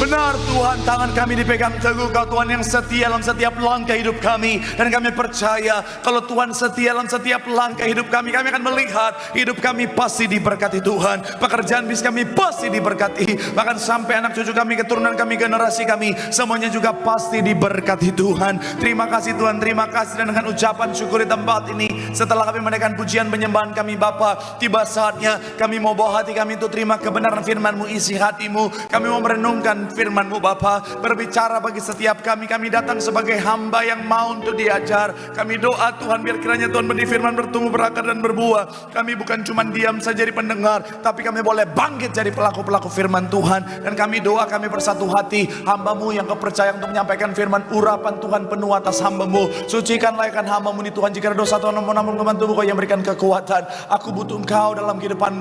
Benar Tuhan, tangan kami dipegang teguh. Kau Tuhan yang setia dalam setiap langkah hidup kami. Dan kami percaya kalau Tuhan setia dalam setiap langkah hidup kami, kami akan melihat hidup kami pasti diberkati Tuhan. Pekerjaan bisnis kami pasti diberkati. Bahkan sampai anak cucu kami, keturunan kami, generasi kami, semuanya juga pasti diberkati Tuhan. Terima kasih Tuhan, terima kasih. Dan dengan ucapan syukur di tempat ini, setelah kami menaikkan pujian penyembahan kami Bapa, tiba saatnya kami mau bawa hati kami untuk terima kebenaran firman-Mu, isi hatimu. Kami mau merenungkan firman-Mu Bapa, berbicara bagi setiap kami. Kami datang sebagai hamba yang mau untuk diajar. Kami doa Tuhan, biar kiranya Tuhan benih firman bertumbuh, berakar dan berbuah. Kami bukan cuma diam saja jadi pendengar, tapi kami boleh bangkit jadi pelaku-pelaku firman Tuhan. Dan kami doa, kami bersatu hati, hamba-Mu yang kepercayaan untuk menyampaikan firman, urapan Tuhan penuh atas hamba-Mu. Sucikan layakkan hamba-Mu ini Tuhan. Jika ada dosa Tuhan namun keman tubuh, Kau yang berikan kekuatan. Aku butuh Engkau dalam kehidupan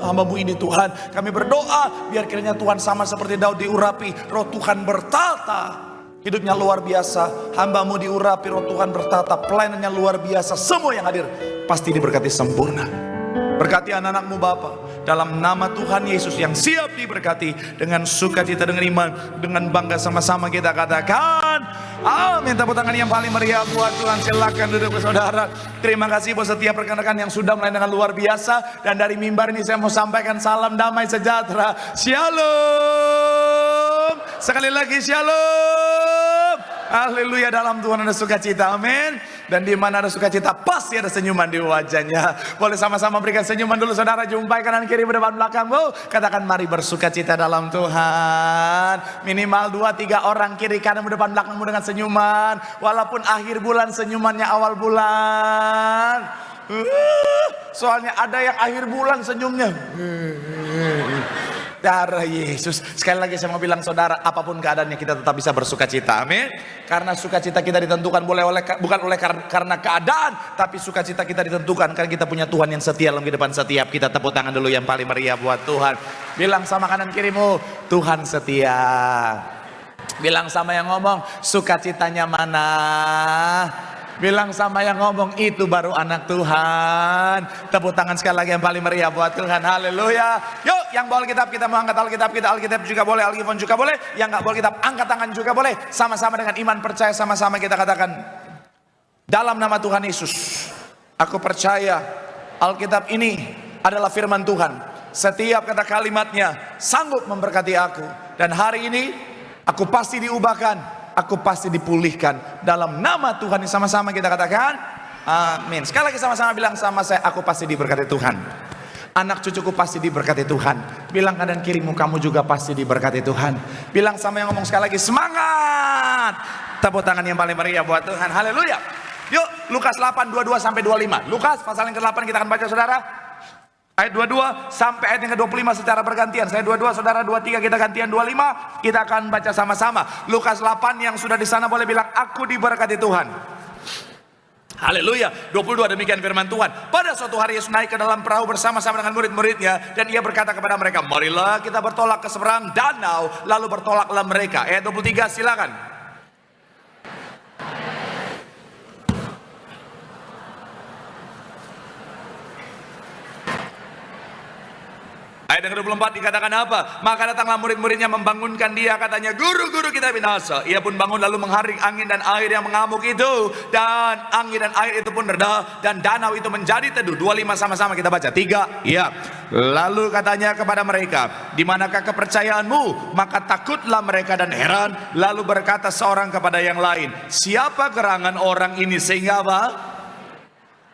hamba-Mu ini Tuhan. Kami berdoa biar kiranya Tuhan sama seperti Daud diurapi, roh Tuhan bertata. Hidupnya luar biasa, hamba-Mu diurapi, roh Tuhan bertata, pelayanannya luar biasa. Semua yang hadir pasti diberkati sempurna. Berkati anak-anak-Mu Bapa, dalam nama Tuhan Yesus yang siap diberkati. Dengan sukacita, dengan iman, dengan bangga sama-sama kita katakan amin. Tepuk tangan yang paling meriah buat Tuhan. Silakan duduk saudara. Terima kasih buat setiap rekan-rekan yang sudah melayani dengan luar biasa. Dan dari mimbar ini saya mau sampaikan salam damai sejahtera. Shalom. Sekali lagi shalom. Haleluya, dalam Tuhan ada sukacita, amin. Dan di mana ada sukacita pasti ada senyuman di wajahnya. Boleh sama-sama berikan senyuman dulu saudara. Jumpai kanan kiri depan belakangmu. Katakan mari bersukacita dalam Tuhan. Minimal 2-3 orang kiri kanan depan belakangmu dengan senyuman. Walaupun akhir bulan senyumannya awal bulan. Soalnya ada yang akhir bulan senyumnya darah Yesus. Sekali lagi saya mau bilang saudara, apapun keadaannya kita tetap bisa bersukacita, amin. Karena sukacita kita ditentukan bukan oleh karena keadaan, tapi sukacita kita ditentukan karena kita punya Tuhan yang setia dalam kehidupan setiap kita. Tepuk tangan dulu yang paling meriah buat Tuhan. Bilang sama kanan kirimu, Tuhan setia. Bilang sama yang ngomong, sukacitanya mana? Bilang sama yang ngomong, itu baru anak Tuhan. Tepuk tangan sekali lagi yang paling meriah buat Tuhan. Haleluya. Yuk, yang bawa Alkitab kita mau angkat Alkitab kita. Alkitab juga boleh, Alkitab juga boleh. Yang nggak bawa Alkitab angkat tangan juga boleh. Sama-sama dengan iman percaya, sama-sama kita katakan, dalam nama Tuhan Yesus, aku percaya Alkitab ini adalah firman Tuhan. Setiap kata kalimatnya sanggup memberkati aku. Dan hari ini aku pasti diubahkan, aku pasti dipulihkan dalam nama Tuhan. Sama-sama kita katakan amin. Sekali lagi sama-sama bilang sama saya, aku pasti diberkati Tuhan. Anak cucuku pasti diberkati Tuhan. Bilang kanan kirimu, kamu juga pasti diberkati Tuhan. Bilang sama yang ngomong sekali lagi, semangat. Tepuk tangan yang paling meriah buat Tuhan. Haleluya. Yuk, Lukas 8, 22 sampai 25. Lukas pasal yang ke-8 kita akan baca saudara. Ayat 22 sampai ayat yang ke-25 secara bergantian. Saya 22, saudara 23, kita gantian 25. Kita akan baca sama-sama. Lukas 8 yang sudah di sana boleh bilang, aku diberkati Tuhan. Haleluya. 22 demikian firman Tuhan. Pada suatu hari Yesus naik ke dalam perahu bersama-sama dengan murid-muridnya. Dan ia berkata kepada mereka, marilah kita bertolak ke seberang danau. Lalu bertolaklah mereka. Ayat 23 silakan. Ayat yang ke-24 dikatakan apa? Maka datanglah murid-muridnya membangunkan dia, katanya, guru-guru kita binasa. Ia pun bangun lalu mengharing angin dan air yang mengamuk itu. Dan angin dan air itu pun reda, dan danau itu menjadi teduh. 25 sama-sama kita baca. 3, ya. Lalu katanya kepada mereka, di manakah kepercayaanmu? Maka takutlah mereka dan heran. Lalu berkata seorang kepada yang lain, siapa gerangan orang ini sehingga apa?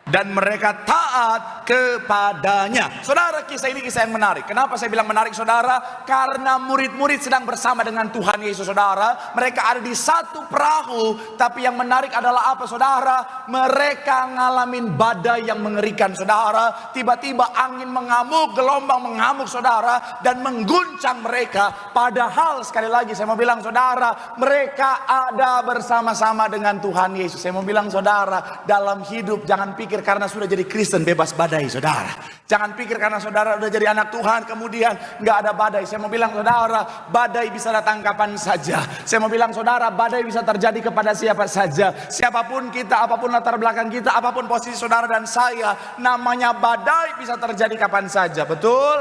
Dan mereka taat kepadanya. Saudara, kisah ini kisah yang menarik. Kenapa saya bilang menarik saudara? Karena murid-murid sedang bersama dengan Tuhan Yesus saudara. Mereka ada di satu perahu. Tapi yang menarik adalah apa saudara? Mereka ngalamin badai yang mengerikan saudara. Tiba-tiba angin mengamuk, gelombang mengamuk saudara. Dan mengguncang mereka. Padahal sekali lagi saya mau bilang saudara, mereka ada bersama-sama dengan Tuhan Yesus. Saya mau bilang saudara, dalam hidup jangan pikir karena sudah jadi Kristen bebas badai saudara. Jangan pikir karena saudara sudah jadi anak Tuhan kemudian nggak ada badai. Saya mau bilang saudara, badai bisa datang kapan saja. Saya mau bilang saudara, badai bisa terjadi kepada siapa saja. Siapapun kita, apapun latar belakang kita, apapun posisi saudara dan saya, namanya badai bisa terjadi kapan saja. Betul?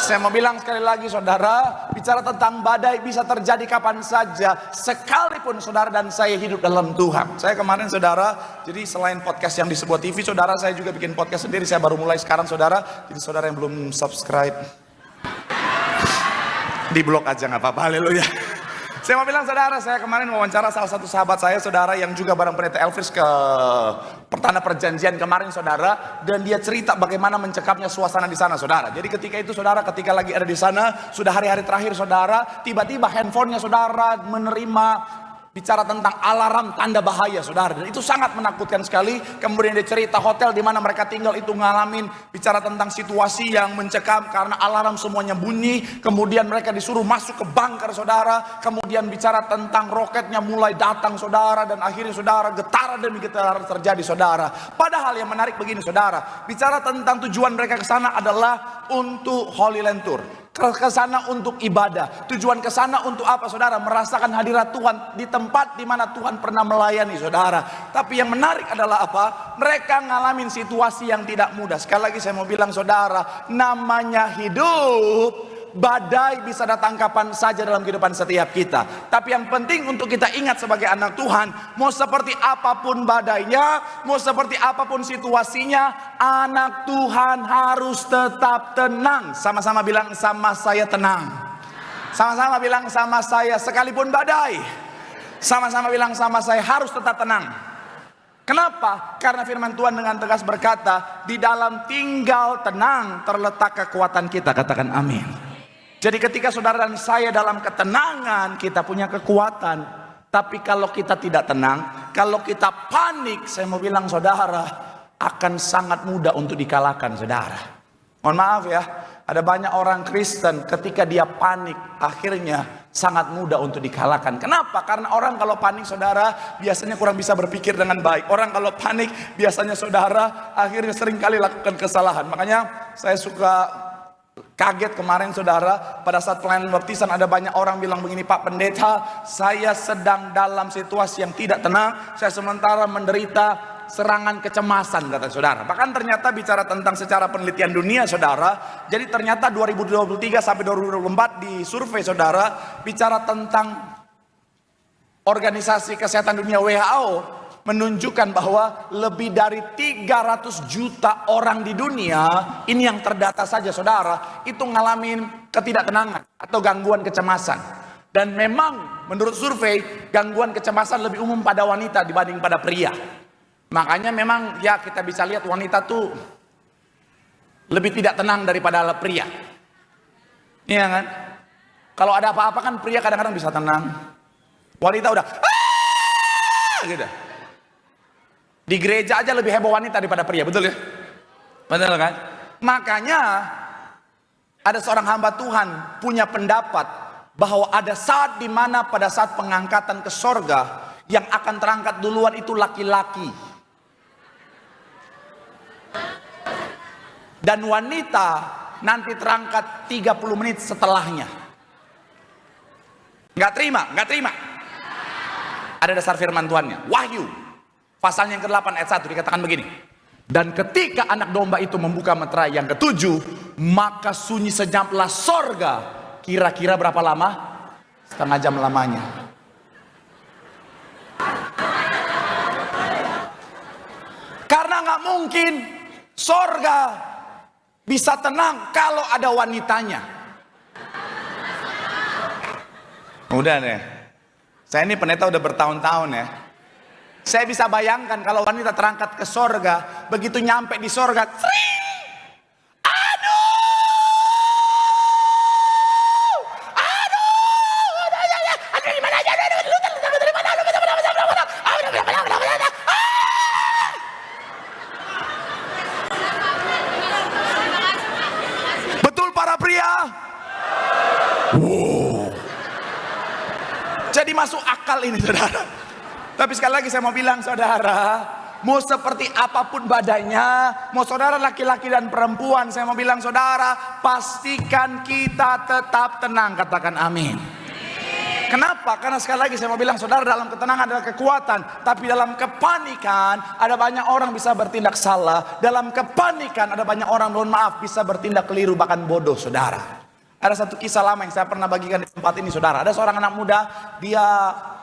Saya mau bilang sekali lagi saudara, bicara tentang badai bisa terjadi kapan saja, sekalipun saudara dan saya hidup dalam Tuhan. Saya kemarin saudara, jadi selain podcast yang di sebuah TV, saudara saya juga bikin podcast sendiri. Saya baru mulai sekarang saudara. Jadi saudara yang belum subscribe, di blog aja nggak apa-apa, haleluya. Saya mau bilang saudara, saya kemarin wawancara salah satu sahabat saya saudara yang juga bareng pendeta Elvis ke Pertanda Perjanjian kemarin saudara, dan dia cerita bagaimana mencekapnya suasana di sana saudara. Jadi ketika itu saudara, ketika lagi ada di sana, sudah hari-hari terakhir saudara, tiba-tiba handphonenya saudara menerima bicara tentang alarm tanda bahaya saudara, dan itu sangat menakutkan sekali. Kemudian dia cerita hotel di mana mereka tinggal itu ngalamin bicara tentang situasi yang mencekam karena alarm semuanya bunyi. Kemudian mereka disuruh masuk ke bunker saudara, kemudian bicara tentang roketnya mulai datang saudara, dan akhirnya saudara getaran demi getaran terjadi saudara. Padahal yang menarik begini saudara, bicara tentang tujuan mereka ke sana adalah untuk Holy Land Tour, ke sana untuk ibadah. Tujuan ke sana untuk apa saudara? Merasakan hadirat Tuhan di tempat di mana Tuhan pernah melayani saudara. Tapi yang menarik adalah apa? Mereka ngalamin situasi yang tidak mudah. Sekali lagi saya mau bilang saudara, namanya hidup, badai bisa datang kapan saja dalam kehidupan setiap kita. Tapi yang penting untuk kita ingat sebagai anak Tuhan, mau seperti apapun badainya, mau seperti apapun situasinya, anak Tuhan harus tetap tenang. Sama-sama bilang sama saya tenang. Sama-sama bilang sama saya sekalipun badai. Sama-sama bilang sama saya harus tetap tenang. Kenapa? Karena firman Tuhan dengan tegas berkata, di dalam tinggal tenang terletak kekuatan kita. Katakan amin. Jadi ketika saudara dan saya dalam ketenangan, kita punya kekuatan. Tapi kalau kita tidak tenang, kalau kita panik, saya mau bilang saudara, akan sangat mudah untuk dikalahkan saudara. Mohon maaf ya, ada banyak orang Kristen ketika dia panik, akhirnya sangat mudah untuk dikalahkan. Kenapa? Karena orang kalau panik saudara, biasanya kurang bisa berpikir dengan baik. Orang kalau panik, biasanya saudara, akhirnya seringkali lakukan kesalahan. Makanya saya suka kaget kemarin saudara, pada saat pelayanan baptisan ada banyak orang bilang begini, Pak Pendeta, saya sedang dalam situasi yang tidak tenang, saya sementara menderita serangan kecemasan, kata saudara. Bahkan ternyata bicara tentang secara penelitian dunia saudara, jadi ternyata 2023 sampai 2024 di survei saudara, bicara tentang Organisasi Kesehatan Dunia WHO menunjukkan bahwa lebih dari 300 juta orang di dunia, ini yang terdata saja saudara, itu ngalamin ketidaktenangan atau gangguan kecemasan. Dan memang menurut survei, gangguan kecemasan lebih umum pada wanita dibanding pada pria. Makanya memang ya kita bisa lihat wanita tuh lebih tidak tenang daripada pria. Iya kan? Kalau ada apa-apa kan pria kadang-kadang bisa tenang. Wanita udah gitu. Di gereja aja lebih heboh wanita daripada pria, betul ya? Betul kan? Makanya ada seorang hamba Tuhan punya pendapat bahwa ada saat di mana pada saat pengangkatan ke sorga, yang akan terangkat duluan itu laki-laki. Dan wanita nanti terangkat 30 menit setelahnya. Nggak terima. Ada dasar firman Tuhannya. Wahyu pasal yang ke-8 ayat 1 dikatakan begini. Dan ketika anak domba itu membuka meterai yang ke-7, maka sunyi senyaplah sorga. Kira-kira berapa lama? Setengah jam lamanya. Karena nggak mungkin sorga bisa tenang kalau ada wanitanya. Udah deh. Saya ini pendeta udah bertahun-tahun ya. Saya bisa bayangkan kalau wanita terangkat ke sorga, begitu nyampe di sorga, betul para pria? Wow. Jadi masuk akal ini saudara. Tapi sekali lagi saya mau bilang saudara, mau seperti apapun badainya, mau saudara laki-laki dan perempuan, saya mau bilang saudara, pastikan kita tetap tenang. Katakan amin. Kenapa? Karena sekali lagi saya mau bilang, saudara, dalam ketenangan adalah kekuatan, tapi dalam kepanikan ada banyak orang bisa bertindak salah. Dalam kepanikan ada banyak orang, mohon maaf, bisa bertindak keliru, bahkan bodoh, saudara. Ada satu kisah lama yang saya pernah bagikan di tempat ini, saudara. Ada seorang anak muda, dia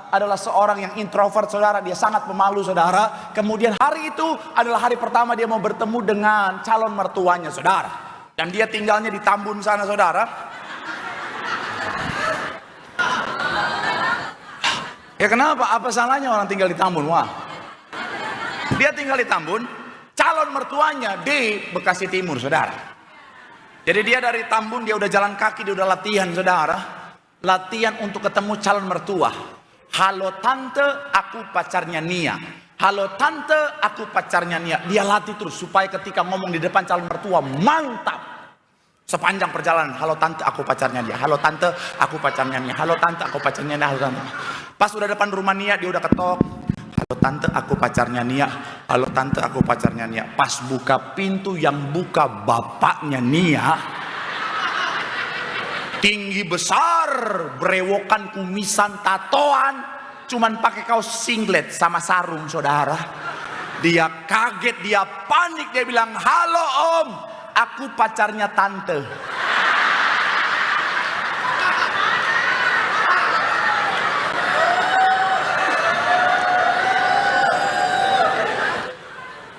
adalah seorang yang introvert, saudara. Dia sangat pemalu, saudara. Kemudian hari itu adalah hari pertama dia mau bertemu dengan calon mertuanya, saudara. Dan dia tinggalnya di Tambun sana, saudara. Ya kenapa? Apa salahnya orang tinggal di Tambun? Wah, dia tinggal di Tambun, calon mertuanya di Bekasi Timur, saudara. Jadi dia dari Tambun, dia udah jalan kaki, dia udah latihan, saudara. Latihan untuk ketemu calon mertua. Halo tante, aku pacarnya Nia. Halo tante, aku pacarnya Nia. Dia latih terus supaya ketika ngomong di depan calon mertua mantap. Sepanjang perjalanan, halo tante, aku pacarnya dia. Halo tante, aku pacarnya Nia. Halo tante, aku pacarnya Nia. Halo tante. Pas udah depan rumah Nia, dia udah ketok. Halo tante, aku pacarnya Nia. Halo tante, aku pacarnya Nia. Pas buka pintu, yang buka bapaknya Nia. Tinggi besar, berewokan, kumisan, tatoan, cuman pakai kaos singlet sama sarung, saudara. Dia kaget, dia panik, dia bilang, halo om, aku pacarnya tante.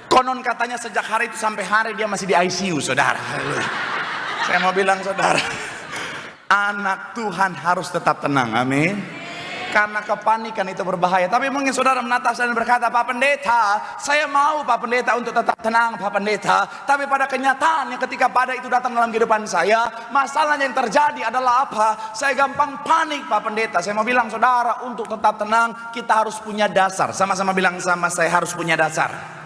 Konon katanya sejak hari itu sampai hari dia masih di ICU, saudara. Saya mau bilang, saudara, anak Tuhan harus tetap tenang, amin. Karena kepanikan itu berbahaya. Tapi mungkin saudara menatap dan berkata, Pak Pendeta, saya mau Pak Pendeta untuk tetap tenang, Pak Pendeta. Tapi pada kenyataannya ketika badai itu datang dalam kehidupan saya, masalahnya yang terjadi adalah apa? Saya gampang panik, Pak Pendeta. Saya mau bilang, saudara, untuk tetap tenang kita harus punya dasar. Sama-sama bilang sama saya, harus punya dasar.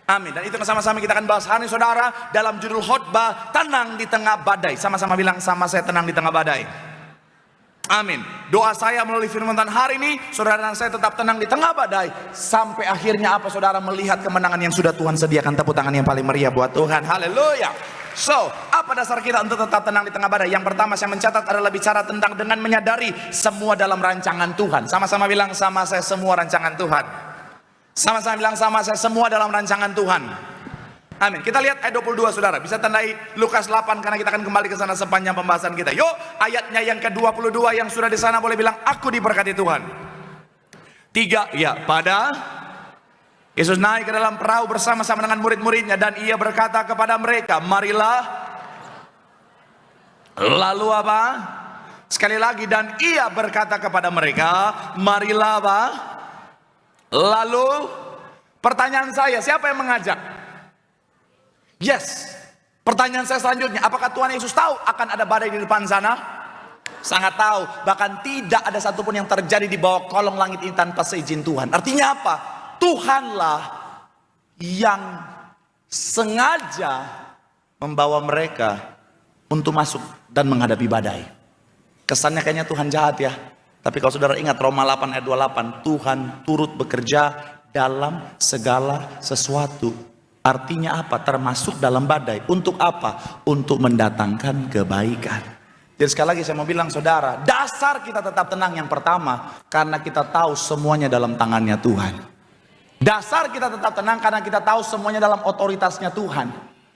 Amin. Dan itu sama-sama kita akan bahas hari ini, saudara, dalam judul khotbah, tenang di tengah badai. Sama-sama bilang sama saya, tenang di tengah badai. Amin. Doa saya melalui firman Tuhan hari ini, saudara dan saya tetap tenang di tengah badai. Sampai akhirnya apa, saudara, melihat kemenangan yang sudah Tuhan sediakan. Tepuk tangan yang paling meriah buat Tuhan. Haleluya. So, apa dasar kita untuk tetap tenang di tengah badai? Yang pertama saya mencatat adalah bicara tentang dengan menyadari semua dalam rancangan Tuhan. Sama-sama bilang sama saya, semua rancangan Tuhan. Sama-sama bilang sama saya, semua dalam rancangan Tuhan. Amin. Kita lihat ayat 22, saudara. Bisa tandai Lukas 8 karena kita akan kembali ke sana sepanjang pembahasan kita. Yuk, ayatnya yang ke-22 yang sudah di sana boleh bilang, aku diberkati Tuhan. 3, ya, pada Yesus naik ke dalam perahu bersama-sama dengan murid-muridnya dan ia berkata kepada mereka, marilah. Lalu apa? Sekali lagi, dan ia berkata kepada mereka, marilah apa? Lalu pertanyaan saya, siapa yang mengajak? Yes. Pertanyaan saya selanjutnya, apakah Tuhan Yesus tahu akan ada badai di depan sana? Sangat tahu. Bahkan tidak ada satupun yang terjadi di bawah kolong langit ini tanpa seizin Tuhan. Artinya apa? Tuhanlah yang sengaja membawa mereka untuk masuk dan menghadapi badai. Kesannya kayaknya Tuhan jahat ya. Tapi kalau saudara ingat Roma 8 ayat 28, Tuhan turut bekerja dalam segala sesuatu. Artinya apa? Termasuk dalam badai. Untuk apa? Untuk mendatangkan kebaikan. Jadi sekali lagi saya mau bilang, saudara, dasar kita tetap tenang yang pertama, karena kita tahu semuanya dalam tangannya Tuhan. Dasar kita tetap tenang karena kita tahu semuanya dalam otoritasnya Tuhan.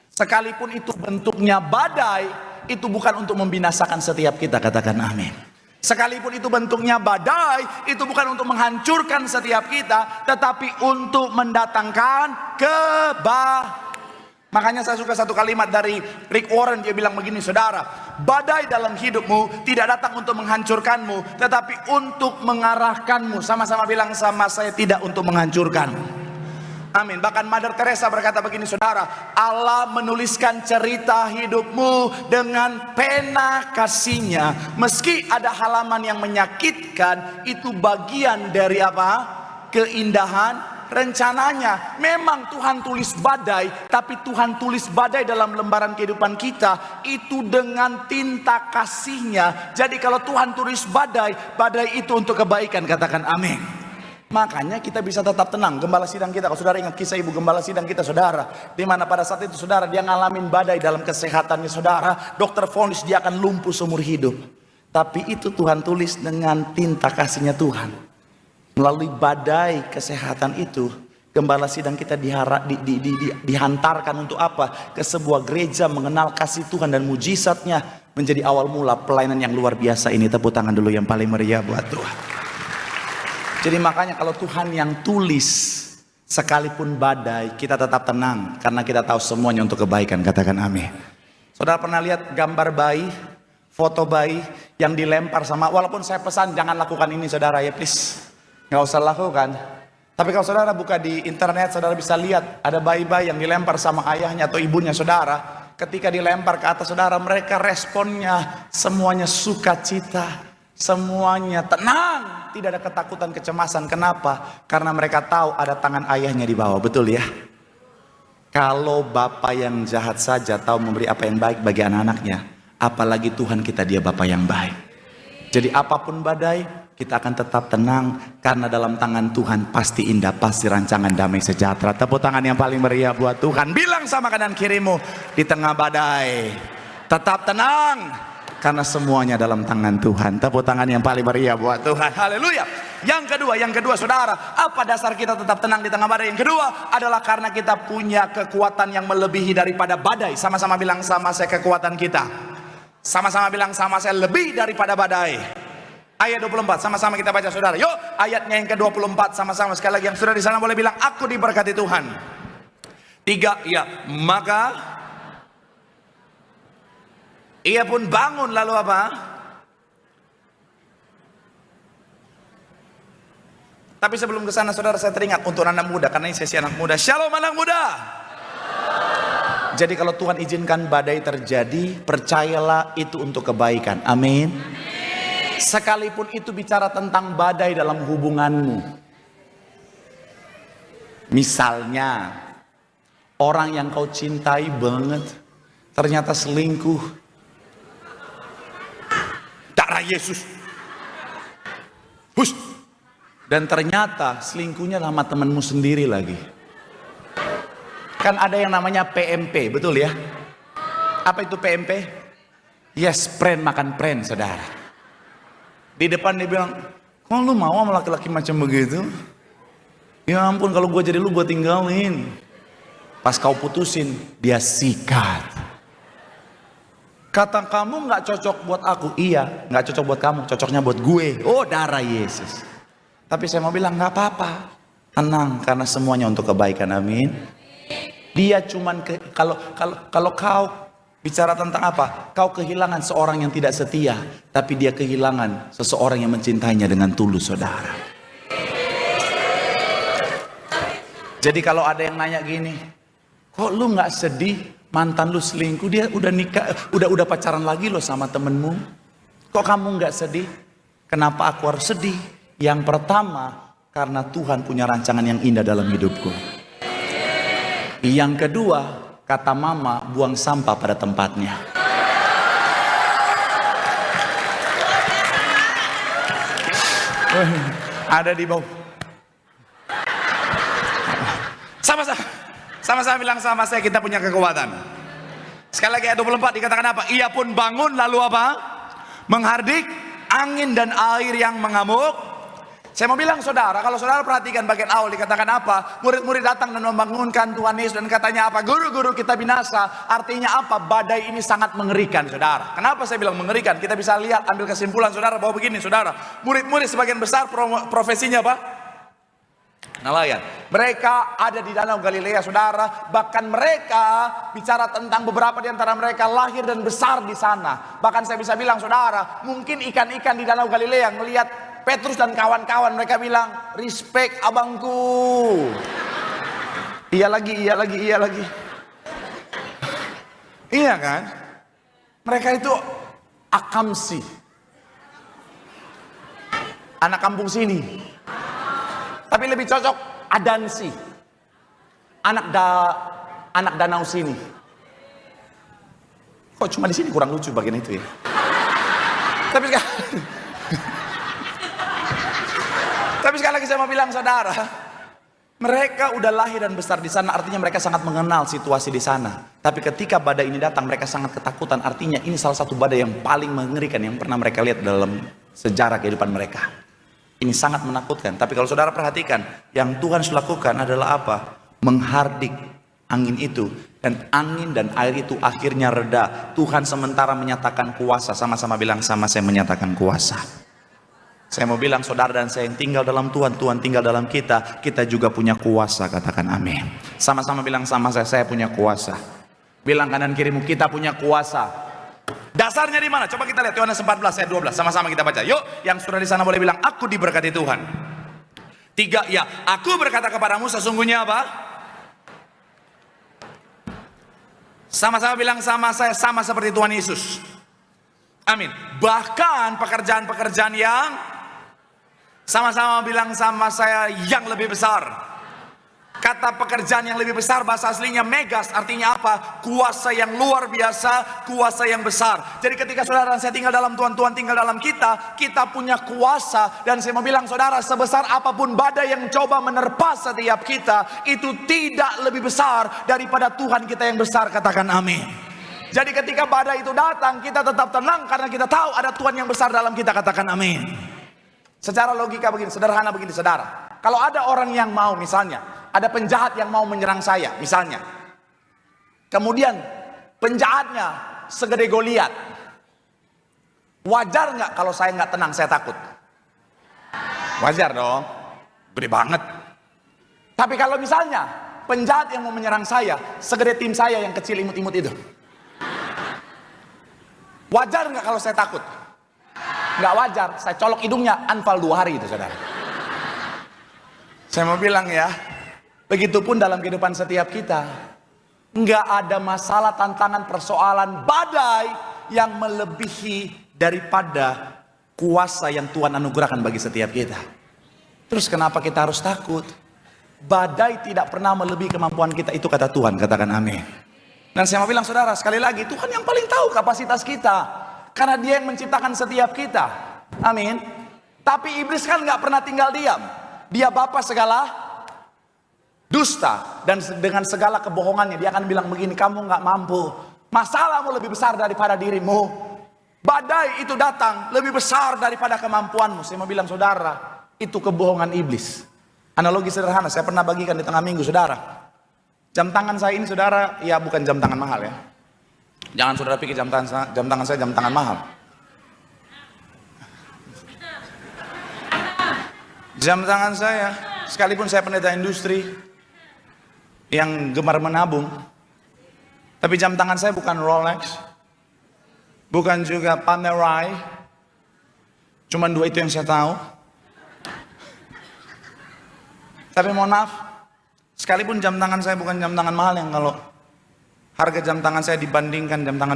Sekalipun itu bentuknya badai, itu bukan untuk membinasakan setiap kita, katakan amin. Sekalipun itu bentuknya badai, itu bukan untuk menghancurkan setiap kita, tetapi untuk mendatangkan kebaikan. Makanya saya suka satu kalimat dari Rick Warren, dia bilang begini, saudara, badai dalam hidupmu tidak datang untuk menghancurkanmu, tetapi untuk mengarahkanmu. Sama-sama bilang sama saya, tidak untuk menghancurkanmu. Amin. Bahkan Mother Teresa berkata begini, saudara, Allah menuliskan cerita hidupmu dengan pena kasihnya. Meski ada halaman yang menyakitkan, itu bagian dari apa? Keindahan rencananya. Memang Tuhan tulis badai, tapi Tuhan tulis badai dalam lembaran kehidupan kita itu dengan tinta kasihnya. Jadi kalau Tuhan tulis badai, badai itu untuk kebaikan, katakan amin. Makanya kita bisa tetap tenang. Gembala sidang kita, kalau saudara ingat kisah ibu gembala sidang kita, saudara, di mana pada saat itu saudara dia ngalamin badai dalam kesehatannya, saudara. Dokter vonis dia akan lumpuh seumur hidup. Tapi itu Tuhan tulis dengan tinta kasihnya Tuhan. Melalui badai kesehatan itu, gembala sidang kita dihantarkan untuk apa? Ke sebuah gereja mengenal kasih Tuhan dan mujizatnya, menjadi awal mula pelayanan yang luar biasa ini. Tepuk tangan dulu yang paling meriah buat Tuhan. Jadi makanya kalau Tuhan yang tulis, sekalipun badai, kita tetap tenang. Karena kita tahu semuanya untuk kebaikan. Katakan amin. Saudara pernah lihat gambar bayi, foto bayi yang dilempar sama, walaupun saya pesan jangan lakukan ini saudara ya please. Gak usah lakukan. Tapi kalau saudara buka di internet, saudara bisa lihat ada bayi-bayi yang dilempar sama ayahnya atau ibunya saudara. Ketika dilempar ke atas saudara, mereka responnya semuanya sukacita, semuanya tenang, tidak ada ketakutan, kecemasan. Kenapa? Karena mereka tahu ada tangan ayahnya di bawah. Betul ya? Kalau bapak yang jahat saja tahu memberi apa yang baik bagi anak-anaknya, apalagi Tuhan kita, dia bapak yang baik. Jadi apapun badai, kita akan tetap tenang, karena dalam tangan Tuhan pasti indah, pasti rancangan damai sejahtera. Tepuk tangan yang paling meriah buat Tuhan. Bilang sama kanan kirimu, di tengah badai tetap tenang, karena semuanya dalam tangan Tuhan. Tepuk tangan yang paling meriah buat Tuhan. Haleluya. Yang kedua saudara, apa dasar kita tetap tenang di tengah badai? Yang kedua adalah karena kita punya kekuatan yang melebihi daripada badai. Sama-sama bilang sama saya, kekuatan kita. Sama-sama bilang sama saya, lebih daripada badai. Ayat 24, sama-sama kita baca saudara. Yuk, ayatnya yang ke-24 sama-sama sekali lagi. Yang sudah di sana boleh bilang, aku diberkati Tuhan. 3, ya, maka ia pun bangun, lalu apa? Tapi sebelum ke sana saudara, saya teringat untuk anak muda, karena ini sesi anak muda. Shalom anak muda. Jadi kalau Tuhan izinkan badai terjadi, percayalah itu untuk kebaikan. Amin. Sekalipun itu bicara tentang badai dalam hubunganmu. Misalnya, orang yang kau cintai banget ternyata selingkuh. Darah Yesus. Hush. Dan ternyata selingkuhnya sama temanmu sendiri lagi. Kan ada yang namanya PMP, betul ya? Apa itu PMP? Yes, friend makan friend, saudara. Di depan dia bilang, kok lu mau sama laki-laki macam begitu? Ya ampun, kalau gue jadi lu gue tinggalin. Pas kau putusin, dia sikat. Kata kamu gak cocok buat aku. Iya, gak cocok buat kamu, cocoknya buat gue. Oh, darah Yesus. Tapi saya mau bilang gak apa-apa, tenang, karena semuanya untuk kebaikan. Amin. Dia cuman kalau kau bicara tentang apa? Kau kehilangan seorang yang tidak setia, tapi dia kehilangan seseorang yang mencintainya dengan tulus, saudara. Jadi kalau ada yang nanya gini, kok lu nggak sedih mantan lu selingkuh, dia udah nikah, udah pacaran lagi loh sama temenmu. Kok kamu nggak sedih? Kenapa aku harus sedih? Yang pertama, karena Tuhan punya rancangan yang indah dalam hidupku. Yang kedua, kata mama, buang sampah pada tempatnya. Ada di bawah. Sama-sama bilang sama saya, kita punya kekuatan. Sekali lagi ayat 24 dikatakan apa? Ia pun bangun lalu apa? Menghardik angin dan air yang mengamuk. Saya mau bilang saudara, kalau saudara perhatikan bagian awal dikatakan apa? Murid-murid datang dan membangunkan Tuhan Yesus dan katanya apa? Guru-guru kita binasa. Artinya apa? Badai ini sangat mengerikan saudara. Kenapa saya bilang mengerikan? Kita bisa lihat, ambil kesimpulan saudara bahwa begini saudara. Murid-murid sebagian besar profesinya apa? Nelayan. Mereka ada di Danau Galilea saudara. Bahkan mereka bicara tentang beberapa di antara mereka lahir dan besar di sana. Bahkan saya bisa bilang saudara, mungkin ikan-ikan di Danau Galilea melihat Petrus dan kawan-kawan, mereka bilang, respect abangku. Iya lagi. Iya kan? Mereka itu akamsi. Anak kampung sini. Tapi lebih cocok adansi. Anak danau sini. Kok cuma di sini kurang lucu bagian itu ya? Tapi sekali lagi saya mau bilang saudara, Mereka udah lahir dan besar di sana, artinya mereka sangat mengenal situasi di sana. Tapi ketika badai ini datang, mereka sangat ketakutan. Artinya ini salah satu badai yang paling mengerikan yang pernah mereka lihat dalam sejarah kehidupan mereka. Ini sangat menakutkan. Tapi kalau saudara perhatikan, yang Tuhan sudah lakukan adalah apa? Menghardik angin itu. Dan angin dan air itu akhirnya reda. Tuhan sementara menyatakan kuasa. Sama-sama bilang, sama saya menyatakan kuasa. Saya mau bilang saudara dan saya yang tinggal dalam Tuhan, Tuhan tinggal dalam kita, kita juga punya kuasa, katakan amin. Sama-sama bilang sama saya punya kuasa. Bilang kanan kirimu, kita punya kuasa. Dasarnya di mana? Coba kita lihat Yohanes 14 ayat 12, sama-sama kita baca. Yuk, yang sudah di sana boleh bilang, aku diberkati Tuhan. 3, ya, aku berkata kepadamu sesungguhnya apa? Sama-sama bilang sama saya, sama seperti Tuhan Yesus. Amin. Bahkan pekerjaan-pekerjaan yang sama-sama bilang sama saya yang lebih besar. Kata pekerjaan yang lebih besar bahasa aslinya megas, artinya apa? Kuasa yang luar biasa, kuasa yang besar. Jadi ketika saudara dan saya tinggal dalam Tuhan, Tuhan tinggal dalam kita, kita punya kuasa. Dan saya mau bilang saudara, sebesar apapun badai yang coba menerpa setiap kita, itu tidak lebih besar daripada Tuhan kita yang besar, katakan amin. Jadi ketika badai itu datang, kita tetap tenang karena kita tahu ada Tuhan yang besar dalam kita, katakan amin. Secara logika begini, sederhana begini saudara. Kalau ada orang yang mau, misalnya ada penjahat yang mau menyerang saya, misalnya. Kemudian penjahatnya segede Goliat. Wajar nggak kalau saya nggak tenang, saya takut? Wajar dong, gede banget. Tapi kalau misalnya penjahat yang mau menyerang saya segede tim saya yang kecil imut-imut itu, wajar nggak kalau saya takut? Nggak wajar, saya colok hidungnya, anfal 2 hari itu saudara. Saya mau bilang ya, begitupun dalam kehidupan setiap kita. Nggak ada masalah, tantangan, persoalan, badai yang melebihi daripada kuasa yang Tuhan anugerahkan bagi setiap kita. Terus kenapa kita harus takut? Badai tidak pernah melebihi kemampuan kita, itu kata Tuhan, katakan amin. Dan saya mau bilang saudara, sekali lagi, Tuhan yang paling tahu kapasitas kita. Karena dia yang menciptakan setiap kita. Amin. Tapi iblis kan nggak pernah tinggal diam. Dia bapa segala dusta. Dan dengan segala kebohongannya dia akan bilang begini, kamu nggak mampu. Masalahmu lebih besar daripada dirimu. Badai itu datang lebih besar daripada kemampuanmu. Saya mau bilang saudara, itu kebohongan iblis. Analogi sederhana, saya pernah bagikan di tengah minggu saudara. Jam tangan saya ini saudara, ya bukan jam tangan mahal ya. Jangan saudara pikir jam tangan saya jam tangan mahal. Jam tangan saya, sekalipun saya pendeta industri yang gemar menabung, tapi jam tangan saya bukan Rolex, bukan juga Panerai. Cuman 2 itu yang saya tahu. Tapi mohon maaf, sekalipun jam tangan saya bukan jam tangan mahal yang kalau harga jam tangan saya dibandingkan jam tangan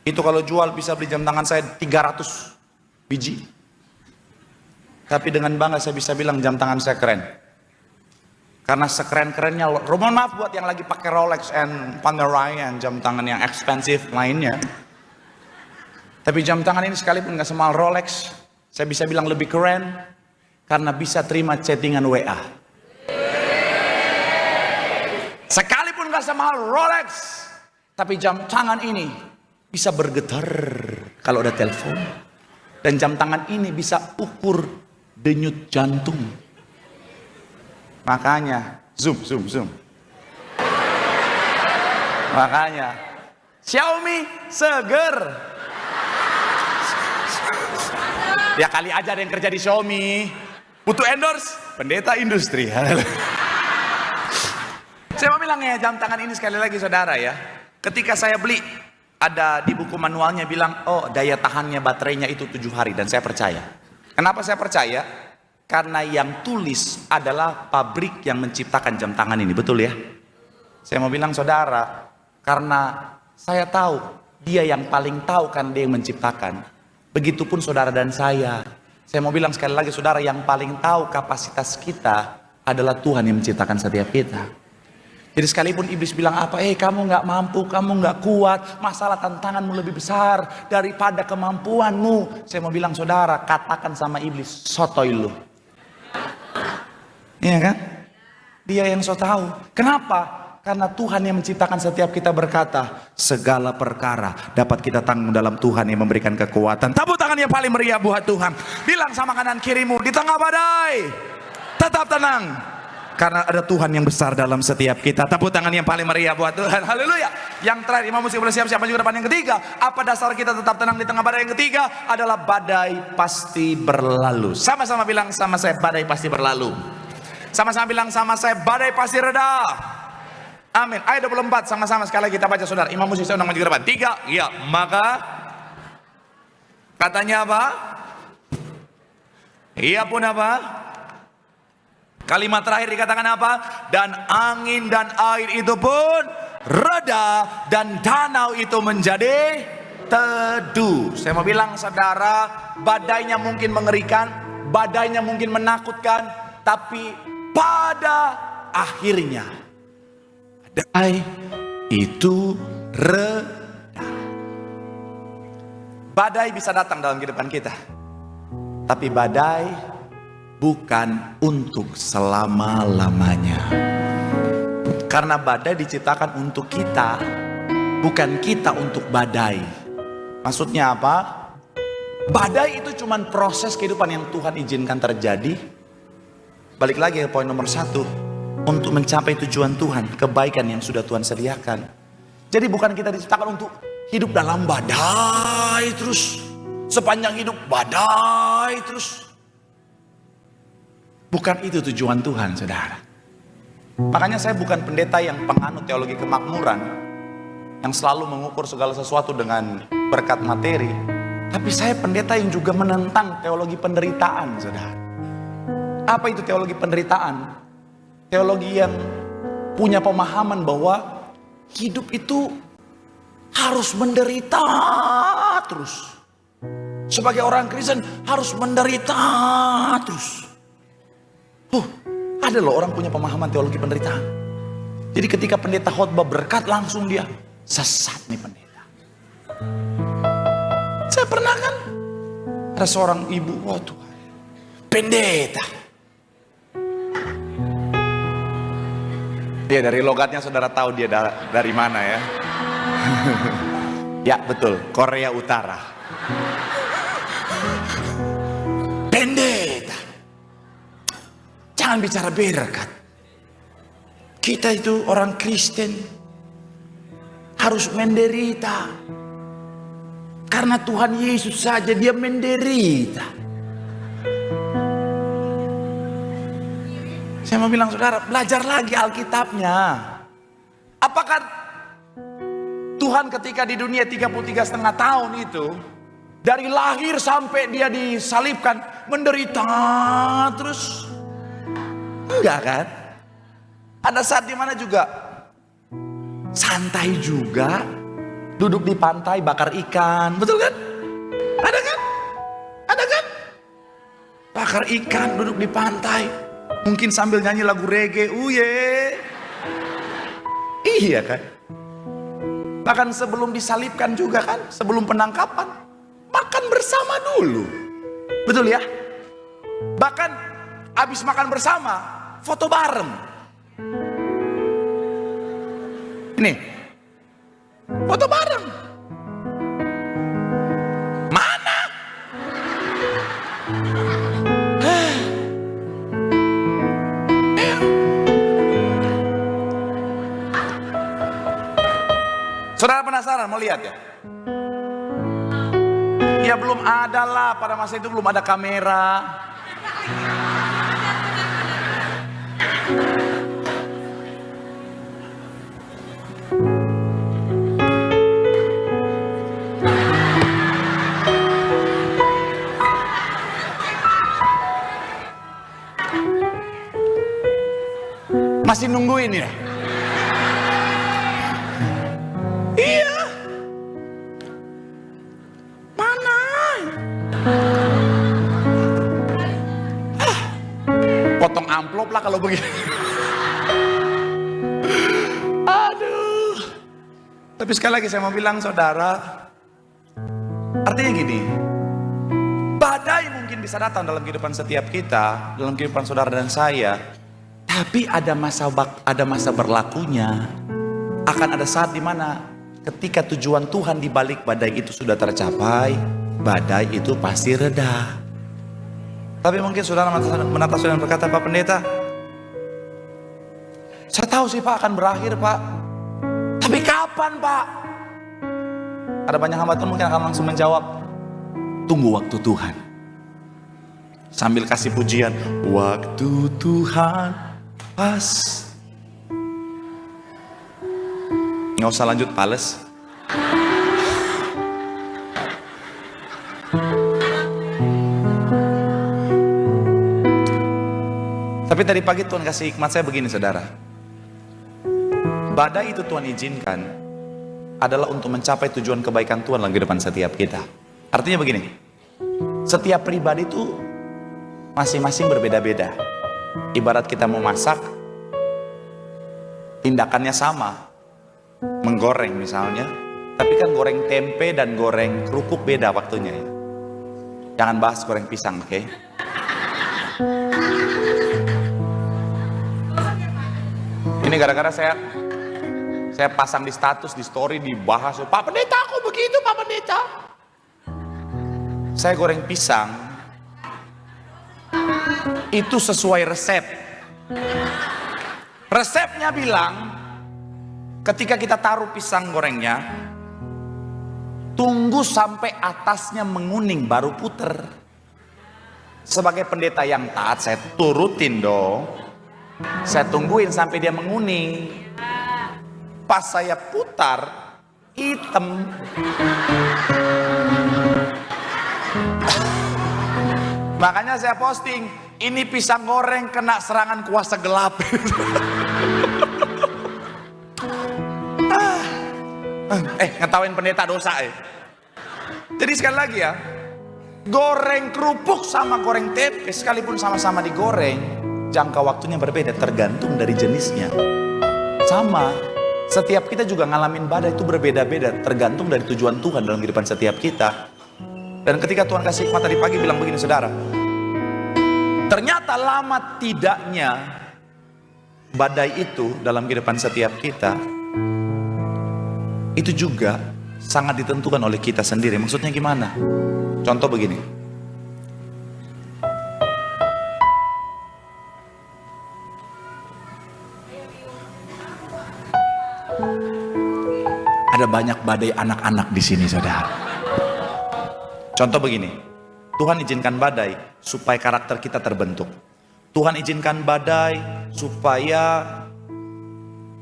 itu kalau jual bisa beli jam tangan saya 300 biji. Tapi dengan bangga saya bisa bilang jam tangan saya keren. Karena sekeren-kerennya, mohon maaf buat yang lagi pakai Rolex and Panerai and jam tangan yang expensive lainnya. Tapi jam tangan ini sekalipun gak semahal Rolex, saya bisa bilang lebih keren karena bisa terima chattingan WA. Sekalipun gak semahal Rolex, tapi jam tangan ini bisa bergetar kalau ada telepon. Dan jam tangan ini bisa ukur denyut jantung. Makanya zoom. Makanya Xiaomi seger. Ya kali aja ada yang kerja di Xiaomi butuh endorse, pendeta industri. Saya mau bilang ya, jam tangan ini sekali lagi saudara ya, ketika saya beli ada di buku manualnya bilang, oh daya tahannya baterainya itu 7 hari, dan saya percaya. Kenapa saya percaya? Karena yang tulis adalah pabrik yang menciptakan jam tangan ini, betul ya? Saya mau bilang saudara, karena saya tahu dia yang paling tahu kan, dia yang menciptakan. Begitupun saudara dan saya. Saya mau bilang sekali lagi saudara, yang paling tahu kapasitas kita adalah Tuhan yang menciptakan setiap kita. Jadi sekalipun iblis bilang apa, kamu nggak mampu, kamu nggak kuat, masalah tantanganmu lebih besar daripada kemampuanmu. Saya mau bilang saudara, katakan sama iblis, sotoy lu. Iya kan? Dia yang so tahu. Kenapa? Karena Tuhan yang menciptakan setiap kita berkata, segala perkara dapat kita tanggung dalam Tuhan yang memberikan kekuatan. Tepuk tangan yang paling meriah buat Tuhan. Bilang sama kanan kirimu, di tengah badai, tetap tenang. Karena ada Tuhan yang besar dalam setiap kita. Tepuk tangan yang paling meriah buat Tuhan. Haleluya. Yang terakhir, imam musik boleh siap-siap maju ke depan. Yang ketiga, apa dasar kita tetap tenang di tengah badai? Yang ketiga adalah badai pasti berlalu. Sama-sama bilang sama saya, badai pasti berlalu. Sama-sama bilang sama saya, badai pasti reda. Amin. Ayat 24 sama-sama sekali lagi kita baca saudara. Imam musik saya undang maju ke depan. 3, ya. Maka katanya apa? Ia pun apa? Kalimat terakhir dikatakan apa? Dan angin dan air itu pun reda dan danau itu menjadi teduh. Saya mau bilang saudara, badainya mungkin mengerikan, badainya mungkin menakutkan, tapi pada akhirnya badai itu reda. Badai bisa datang dalam kehidupan kita, tapi badai bukan untuk selama-lamanya. Karena badai diciptakan untuk kita, bukan kita untuk badai. Maksudnya apa? Badai itu cuma proses kehidupan yang Tuhan izinkan terjadi. Balik lagi ke poin nomor 1. Untuk mencapai tujuan Tuhan, kebaikan yang sudah Tuhan sediakan. Jadi bukan kita diciptakan untuk hidup dalam badai terus, sepanjang hidup badai terus. Bukan itu tujuan Tuhan, saudara. Makanya saya bukan pendeta yang penganut teologi kemakmuran, yang selalu mengukur segala sesuatu dengan berkat materi. Tapi saya pendeta yang juga menentang teologi penderitaan, saudara. Apa itu teologi penderitaan? Teologi yang punya pemahaman bahwa hidup itu harus menderita terus. Sebagai orang Kristen harus menderita terus. Ada loh orang punya pemahaman teologi penderitaan. Jadi ketika pendeta khotbah berkat, langsung dia sesat nih pendeta. Saya pernah kan, ada seorang ibu, wah Tuhan, pendeta. Dia dari logatnya saudara tahu dia dari mana ya. Ya betul, Korea Utara. Pendeta, jangan bicara berkat. Kita itu orang Kristen harus menderita. Karena Tuhan Yesus saja dia menderita. Saya mau bilang saudara, belajar lagi Alkitabnya. Apakah Tuhan ketika di dunia 33,5 tahun itu, dari lahir sampai dia disalibkan, menderita terus? Enggak kan? Ada saat dimana juga santai juga, duduk di pantai bakar ikan, betul kan? Ada kan? Ada kan? Bakar ikan, duduk di pantai. Mungkin sambil nyanyi lagu reggae, uye. Iya kan? Bahkan sebelum disalibkan juga kan, sebelum penangkapan, makan bersama dulu. Betul ya? Bahkan habis makan bersama, foto bareng. Ini, foto bareng. Mana? Saudara penasaran mau lihat ya? Ya belum ada lah, pada masa itu belum ada kamera. Masih nungguin ya? Iya. Mana? Potong amplop lah kalau begini. Aduh. Tapi sekali lagi saya mau bilang saudara, artinya gini, badai mungkin bisa datang dalam kehidupan setiap kita, dalam kehidupan saudara dan saya. Tapi ada masa berlakunya. Akan ada saat dimana ketika tujuan Tuhan di balik badai itu sudah tercapai, badai itu pasti reda. Tapi mungkin saudara menatap saudara dan berkata, Pak Pendeta, saya tahu sih Pak akan berakhir Pak. Tapi kapan Pak? Ada banyak hamba Tuhan mungkin akan langsung menjawab, tunggu waktu Tuhan. Sambil kasih pujian, waktu Tuhan pas. Nggak usah lanjut pales. Tapi tadi pagi Tuhan kasih hikmat saya begini saudara. Badai itu Tuhan izinkan adalah untuk mencapai tujuan kebaikan Tuhan dalam kehidupan setiap kita. Artinya begini, setiap pribadi itu masing-masing berbeda-beda. Ibarat kita mau masak, tindakannya sama. Menggoreng misalnya, tapi kan goreng tempe dan goreng kerupuk beda waktunya ya. Jangan bahas goreng pisang, oke? Ini gara-gara saya pasang di status, di story, dibahas, Pak Pendeta aku begitu Pak Pendeta. Saya goreng pisang itu sesuai resep. Resepnya bilang ketika kita taruh pisang gorengnya, tunggu sampai atasnya menguning baru puter. Sebagai pendeta yang taat, saya turutin dong. Saya tungguin sampai dia menguning. Pas saya putar, hitam. Makanya saya posting, ini pisang goreng kena serangan kuasa gelap. Ngetawain pendeta dosa ya. Jadi sekali lagi ya, goreng kerupuk sama goreng tempe sekalipun sama-sama digoreng, jangka waktunya berbeda tergantung dari jenisnya. Sama, setiap kita juga ngalamin badai itu berbeda-beda tergantung dari tujuan Tuhan dalam kehidupan setiap kita. Dan ketika Tuhan kasih hikmat tadi pagi bilang begini saudara, ternyata lama tidaknya badai itu dalam kehidupan setiap kita itu juga sangat ditentukan oleh kita sendiri. Maksudnya gimana? Contoh begini, ada banyak badai anak-anak di sini saudara. Contoh begini, Tuhan izinkan badai supaya karakter kita terbentuk. Tuhan izinkan badai supaya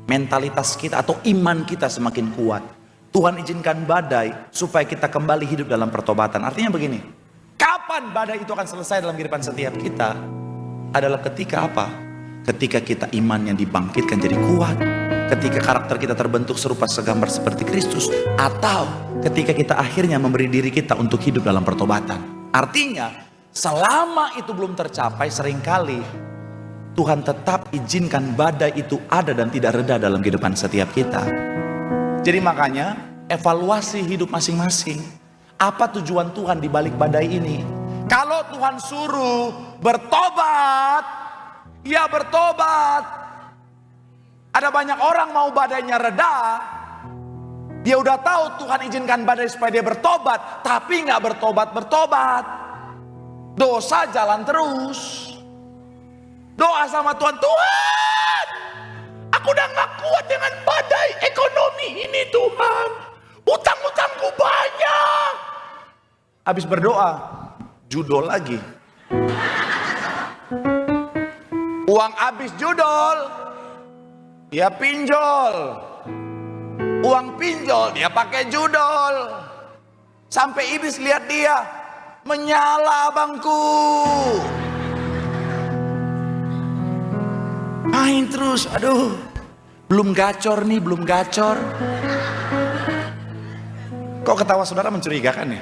mentalitas kita atau iman kita semakin kuat. Tuhan izinkan badai supaya kita kembali hidup dalam pertobatan. Artinya begini, kapan badai itu akan selesai dalam kehidupan setiap kita? Adalah ketika apa? Ketika kita imannya dibangkitkan jadi kuat. Ketika karakter kita terbentuk serupa segambar seperti Kristus. Atau ketika kita akhirnya memberi diri kita untuk hidup dalam pertobatan. Artinya selama itu belum tercapai, seringkali Tuhan tetap izinkan badai itu ada dan tidak reda dalam kehidupan setiap kita. Jadi makanya evaluasi hidup masing-masing. Apa tujuan Tuhan di balik badai ini? Kalau Tuhan suruh bertobat, ya bertobat. Ada banyak orang mau badainya reda, dia udah tahu Tuhan izinkan badai supaya dia bertobat, tapi nggak bertobat. Dosa jalan terus. Doa sama Tuhan, Tuhan, aku udah nggak kuat dengan badai ekonomi ini Tuhan. Utang-utangku banyak. Habis berdoa, judol lagi. Uang habis judol. Dia pinjol, uang pinjol dia pakai judol, sampai iblis lihat dia menyala abangku, main terus, aduh, belum gacor nih, belum gacor. Kok ketawa saudara mencurigakan ya?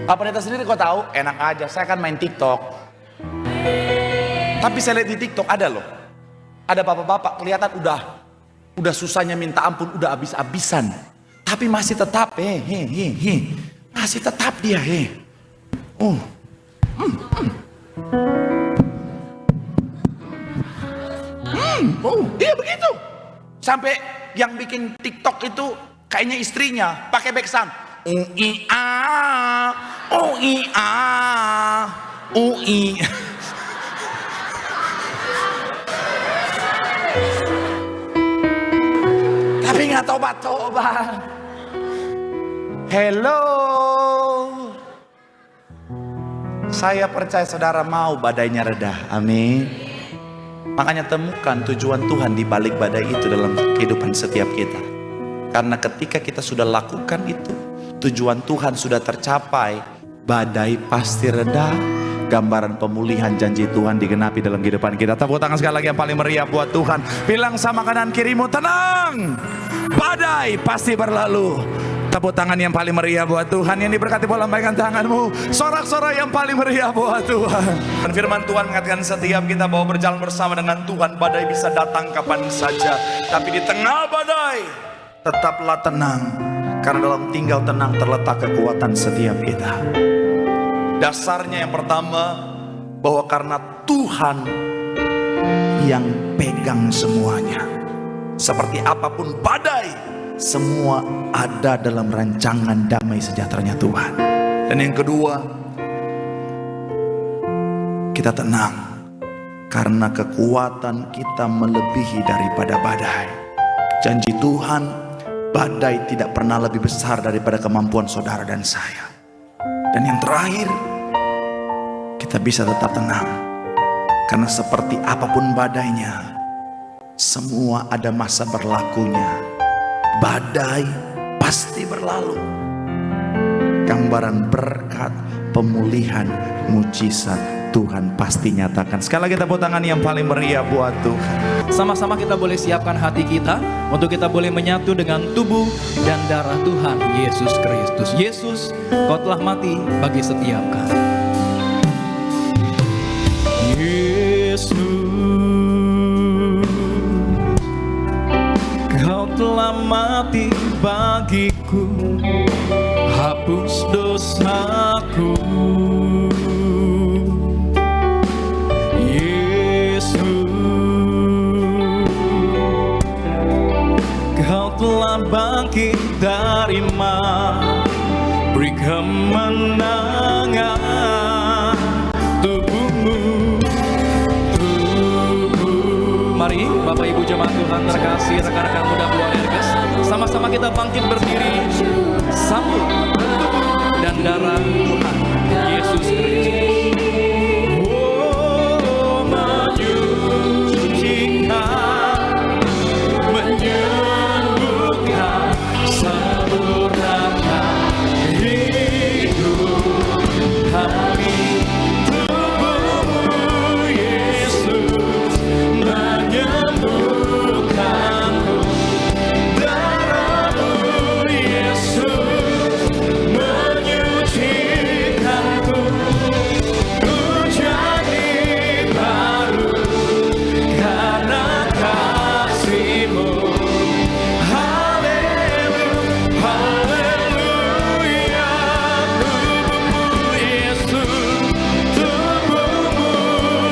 Apa Pendeta sendiri kok tahu? Enak aja, saya kan main TikTok. Tapi saya lihat di TikTok ada loh, ada bapak-bapak kelihatan udah susahnya minta ampun, udah habis-habisan, tapi masih tetap masih tetap dia Iya begitu. Sampai yang bikin TikTok itu kayaknya istrinya pakai backsound. Ui-a, ui-a, ui. Tapi nggak tobat-tobat. Hello. Saya percaya saudara mau badainya reda. Amin. Makanya temukan tujuan Tuhan di balik badai itu dalam kehidupan setiap kita. Karena ketika kita sudah lakukan itu, tujuan Tuhan sudah tercapai, badai pasti reda. Gambaran pemulihan janji Tuhan digenapi dalam kehidupan kita. Tepuk tangan sekali lagi yang paling meriah buat Tuhan. Bilang sama kanan kirimu, tenang, badai pasti berlalu. Tepuk tangan yang paling meriah buat Tuhan. Yang diberkati boleh lambaikan tanganmu. Sorak-sorak yang paling meriah buat Tuhan. Dan firman Tuhan mengatakan setiap kita bahwa berjalan bersama dengan Tuhan, badai bisa datang kapan saja. Tapi di tengah badai tetaplah tenang. Karena dalam tinggal tenang terletak kekuatan setiap kita. Dasarnya yang pertama, bahwa karena Tuhan yang pegang semuanya. Seperti apapun badai, semua ada dalam rancangan damai sejahteranya Tuhan. Dan yang kedua, kita tenang karena kekuatan kita melebihi daripada badai. Janji Tuhan, badai tidak pernah lebih besar daripada kemampuan saudara dan saya. Dan yang terakhir, kita bisa tetap tenang karena seperti apapun badainya, semua ada masa berlakunya. Badai pasti berlalu. Gambaran berkat, pemulihan, mujizat Tuhan pasti nyatakan. Sekali lagi tepuk tangan yang paling meriah buat Tuhan. Sama-sama kita boleh siapkan hati kita untuk kita boleh menyatu dengan tubuh dan darah Tuhan Yesus Kristus. Yesus, Kau telah mati bagi setiap kami. Yesus, Kau telah mati bagiku, hapus dosaku. Yesus, Kau telah bangkit dari mati, beri kemenangan tubuhmu. Mari Bapak Ibu jemaat Tuhan terkasih, rekan-rekan muda Buanerges, sama-sama kita bangkit berdiri, sambut tubuh dan darah Tuhan Yesus Kristus. Oh, menyucikan, menyembuhkan, sempurnakan hidup kami. Tubuhmu Yesus menyembuhkanku, darahmu Yesus menyucikanku. Ku jadi baru karena kasih-Mu. Haleluya, haleluya. Tubuhmu Yesus, tubuhmu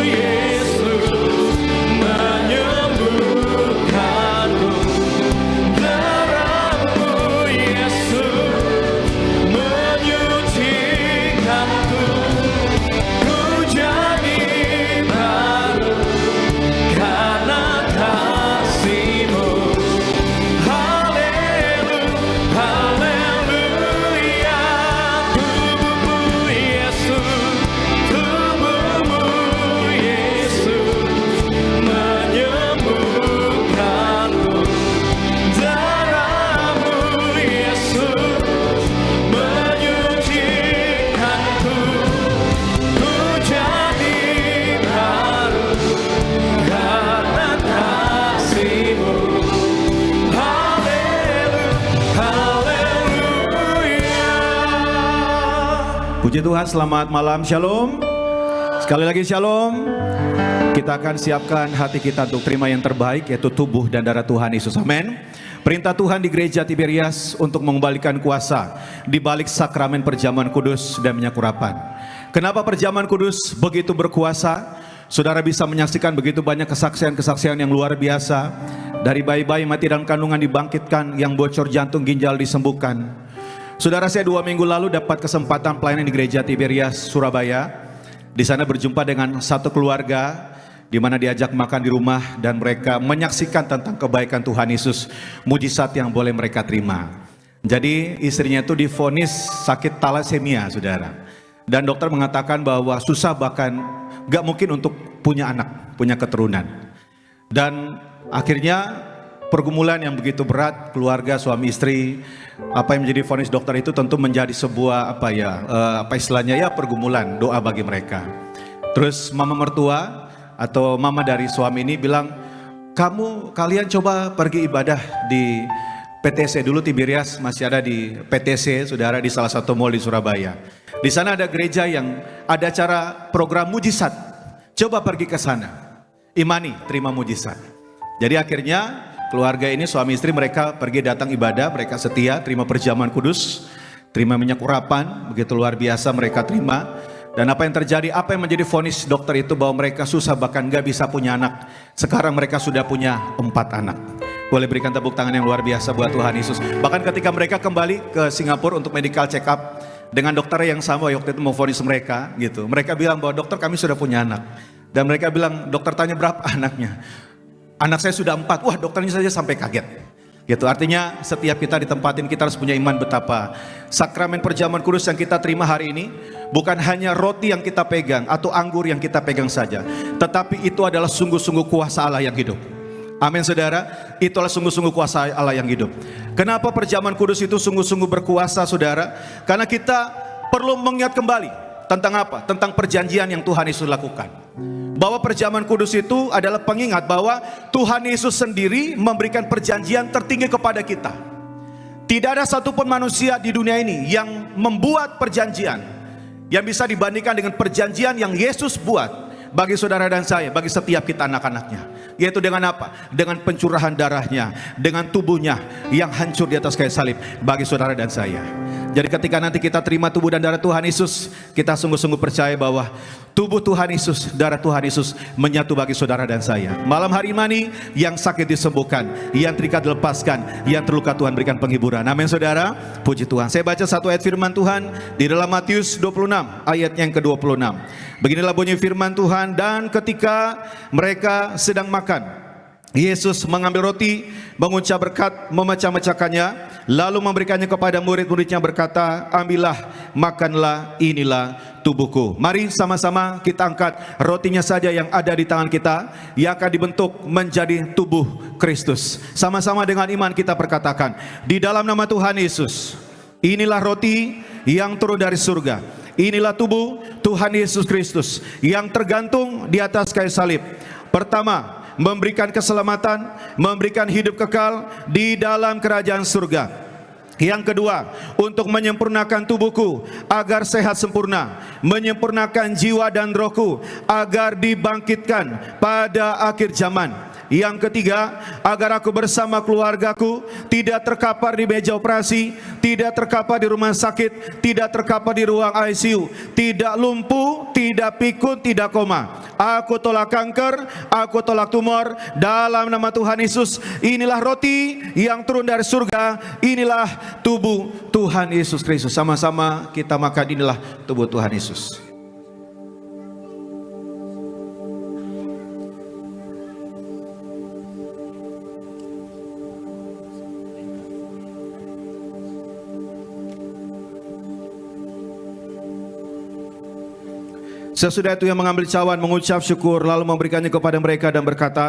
Yesus menyembuhkanku, darahmu Yesus menyucikanku. Ku jadi baru karena kasih-Mu. Haleluya, haleluya. Tubuhmu Yesus, tubuhmu Yesus menyembuhkanku, darahmu Yesus menyucikanku. Ku jadi baru karena kasih-Mu. Puji Tuhan, selamat malam, shalom. Sekali lagi shalom. Kita akan siapkan hati kita untuk terima yang terbaik, yaitu tubuh dan darah Tuhan Yesus, amin. Perintah Tuhan di gereja Tiberias untuk mengembalikan kuasa di balik sakramen perjamuan kudus dan minyak urapan. Kenapa perjamuan kudus begitu berkuasa? Saudara bisa menyaksikan begitu banyak kesaksian-kesaksian yang luar biasa. Dari bayi-bayi mati dalam kandungan dibangkitkan, yang bocor jantung ginjal disembuhkan. Saudara, saya 2 minggu lalu dapat kesempatan pelayanan di gereja Tiberias, Surabaya. Di sana berjumpa dengan satu keluarga, di mana diajak makan di rumah dan mereka menyaksikan tentang kebaikan Tuhan Yesus, mujizat yang boleh mereka terima. Jadi istrinya itu divonis sakit talasemia, saudara. Dan dokter mengatakan bahwa susah, bahkan gak mungkin untuk punya anak, punya keturunan. Dan akhirnya pergumulan yang begitu berat, keluarga, suami istri, apa yang menjadi vonis dokter itu tentu menjadi sebuah istilahnya ya, pergumulan, doa bagi mereka. Terus mama mertua atau mama dari suami ini bilang, kalian coba pergi ibadah di PTC. Dulu Tiberias masih ada di PTC, saudara, di salah satu mall di Surabaya. Di sana ada gereja yang ada acara program mujizat. Coba pergi ke sana, imani, terima mujizat. Jadi akhirnya keluarga ini, suami istri, mereka pergi datang ibadah, mereka setia, terima perjamuan kudus, terima minyak urapan, begitu luar biasa mereka terima. Dan apa yang terjadi, apa yang menjadi vonis dokter itu bahwa mereka susah, bahkan gak bisa punya anak. Sekarang mereka sudah punya 4 anak. Boleh berikan tepuk tangan yang luar biasa buat Tuhan Yesus. Bahkan ketika mereka kembali ke Singapura untuk medical check up dengan dokter yang sama waktu itu mau vonis mereka gitu. Mereka bilang bahwa dokter, kami sudah punya anak. Dan mereka bilang, dokter tanya berapa anaknya? Anak saya sudah 4. Wah, dokternya saja sampai kaget. Gitu. Artinya setiap kita ditempatin, kita harus punya iman betapa sakramen perjamuan kudus yang kita terima hari ini bukan hanya roti yang kita pegang atau anggur yang kita pegang saja, tetapi itu adalah sungguh-sungguh kuasa Allah yang hidup. Amin, saudara. Itulah sungguh-sungguh kuasa Allah yang hidup. Kenapa perjamuan kudus itu sungguh-sungguh berkuasa, saudara? Karena kita perlu mengingat kembali tentang apa? Tentang perjanjian yang Tuhan Yesus lakukan. Bahwa perjamuan kudus itu adalah pengingat bahwa Tuhan Yesus sendiri memberikan perjanjian tertinggi kepada kita. Tidak ada satupun manusia di dunia ini yang membuat perjanjian yang bisa dibandingkan dengan perjanjian yang Yesus buat bagi saudara dan saya, bagi setiap kita anak-anaknya. Yaitu dengan apa? Dengan pencurahan darahnya, dengan tubuhnya yang hancur di atas kayu salib bagi saudara dan saya. Jadi ketika nanti kita terima tubuh dan darah Tuhan Yesus, kita sungguh-sungguh percaya bahwa tubuh Tuhan Yesus, darah Tuhan Yesus menyatu bagi saudara dan saya. Malam hari ini yang sakit disembuhkan, yang terikat dilepaskan, yang terluka Tuhan berikan penghiburan. Amin, saudara. Puji Tuhan. Saya baca satu ayat firman Tuhan di dalam Matius 26 ayat yang ke-26. Beginilah bunyi firman Tuhan, dan ketika mereka sedang makan, Yesus mengambil roti, mengucap berkat, memecah-mecahkannya, lalu memberikannya kepada murid-muridnya berkata, ambillah, makanlah, inilah tubuhku. Mari sama-sama kita angkat rotinya saja yang ada di tangan kita, yang akan dibentuk menjadi tubuh Kristus. Sama-sama dengan iman kita perkatakan, di dalam nama Tuhan Yesus, inilah roti yang turun dari surga. Inilah tubuh Tuhan Yesus Kristus yang tergantung di atas kayu salib. Pertama, memberikan keselamatan, memberikan hidup kekal di dalam kerajaan surga. Yang kedua, untuk menyempurnakan tubuhku agar sehat sempurna, menyempurnakan jiwa dan rohku agar dibangkitkan pada akhir zaman. Yang ketiga, agar aku bersama keluargaku tidak terkapar di meja operasi, tidak terkapar di rumah sakit, tidak terkapar di ruang ICU, tidak lumpuh, tidak pikun, tidak koma. Aku tolak kanker, aku tolak tumor dalam nama Tuhan Yesus. Inilah roti yang turun dari surga, inilah tubuh Tuhan Yesus Kristus. Sama-sama kita makan, inilah tubuh Tuhan Yesus. Sesudah itu ia mengambil cawan, mengucap syukur, lalu memberikannya kepada mereka dan berkata,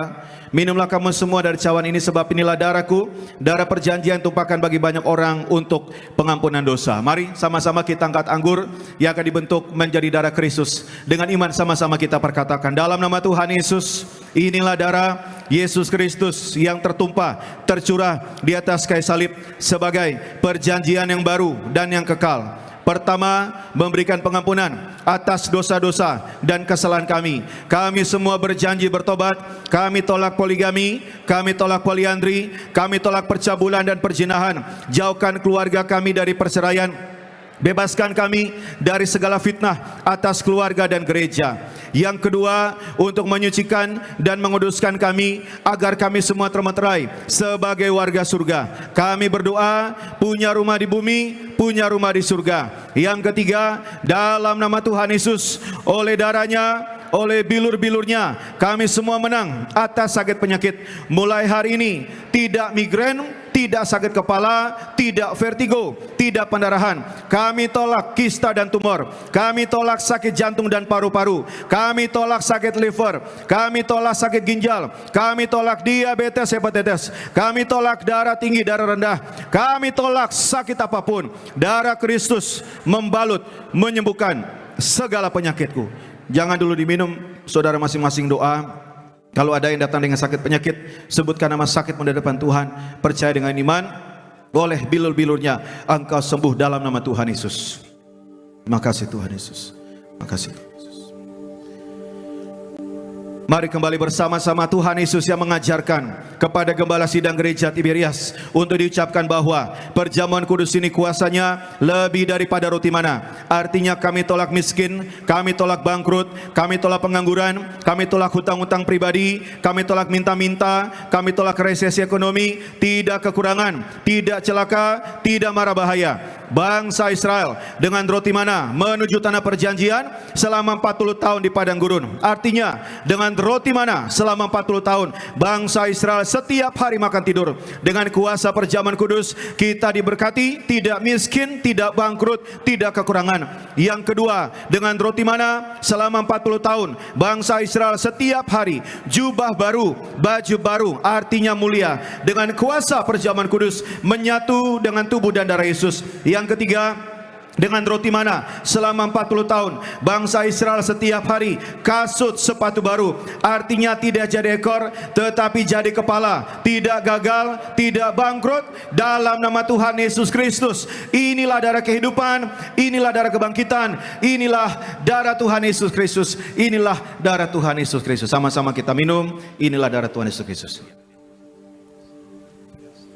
minumlah kamu semua dari cawan ini, sebab inilah darahku, darah perjanjian tumpahkan bagi banyak orang untuk pengampunan dosa. Mari sama-sama kita angkat anggur yang akan dibentuk menjadi darah Kristus. Dengan iman sama-sama kita perkatakan, dalam nama Tuhan Yesus, inilah darah Yesus Kristus yang tertumpah, tercurah di atas kayu salib sebagai perjanjian yang baru dan yang kekal. Pertama, memberikan pengampunan atas dosa-dosa dan kesalahan kami. Kami semua berjanji bertobat. Kami tolak poligami, kami tolak poliandri, kami tolak percabulan dan perzinahan. Jauhkan keluarga kami dari perceraian. bebaskan kami dari segala fitnah atas keluarga dan gereja. Yang kedua, untuk menyucikan dan menguduskan kami agar kami semua termeterai sebagai warga surga. Kami berdoa punya rumah di bumi, punya rumah di surga. Yang ketiga, dalam nama Tuhan Yesus, oleh darahnya, oleh bilur-bilurnya, kami semua menang atas sakit penyakit. Mulai hari ini, tidak migrain, tidak sakit kepala, tidak vertigo, tidak pendarahan. Kami tolak kista dan tumor. Kami tolak sakit jantung dan paru-paru. Kami tolak sakit liver. Kami tolak sakit ginjal. Kami tolak diabetes, hepatitis. Kami tolak darah tinggi, darah rendah. Kami tolak sakit apapun. Darah Kristus membalut, menyembuhkan segala penyakitku. Jangan dulu diminum, saudara masing-masing doa. Kalau ada yang datang dengan sakit penyakit, sebutkan nama sakit di depan Tuhan. Percaya dengan iman, oleh bilur-bilurnya engkau sembuh dalam nama Tuhan Yesus. Terima kasih Tuhan Yesus. Terima kasih Tuhan Yesus. Mari kembali bersama-sama Tuhan Yesus yang mengajarkan kepada Gembala Sidang Gereja Tiberias untuk diucapkan bahwa perjamuan kudus ini kuasanya lebih daripada roti mana. Artinya kami tolak miskin, kami tolak bangkrut, kami tolak pengangguran, kami tolak hutang-hutang pribadi, kami tolak minta-minta, kami tolak resesi ekonomi, tidak kekurangan, tidak celaka, tidak mara bahaya. Bangsa Israel dengan roti mana menuju tanah perjanjian selama 40 tahun di padang gurun. Artinya dengan roti mana selama 40 tahun bangsa Israel setiap hari makan tidur. Dengan kuasa perjamuan kudus kita diberkati, tidak miskin, tidak bangkrut, tidak kekurangan. Yang kedua, dengan roti mana selama 40 tahun bangsa Israel setiap hari jubah baru, baju baru, artinya mulia. Dengan kuasa perjamuan kudus menyatu dengan tubuh dan darah Yesus. Yang ketiga, dengan roti mana selama 40 tahun bangsa Israel setiap hari kasut sepatu baru, artinya tidak jadi ekor tetapi jadi kepala, tidak gagal, tidak bangkrut dalam nama Tuhan Yesus Kristus. Inilah darah kehidupan, inilah darah kebangkitan, inilah darah Tuhan Yesus Kristus, inilah darah Tuhan Yesus Kristus. Sama-sama kita minum, inilah darah Tuhan Yesus Kristus.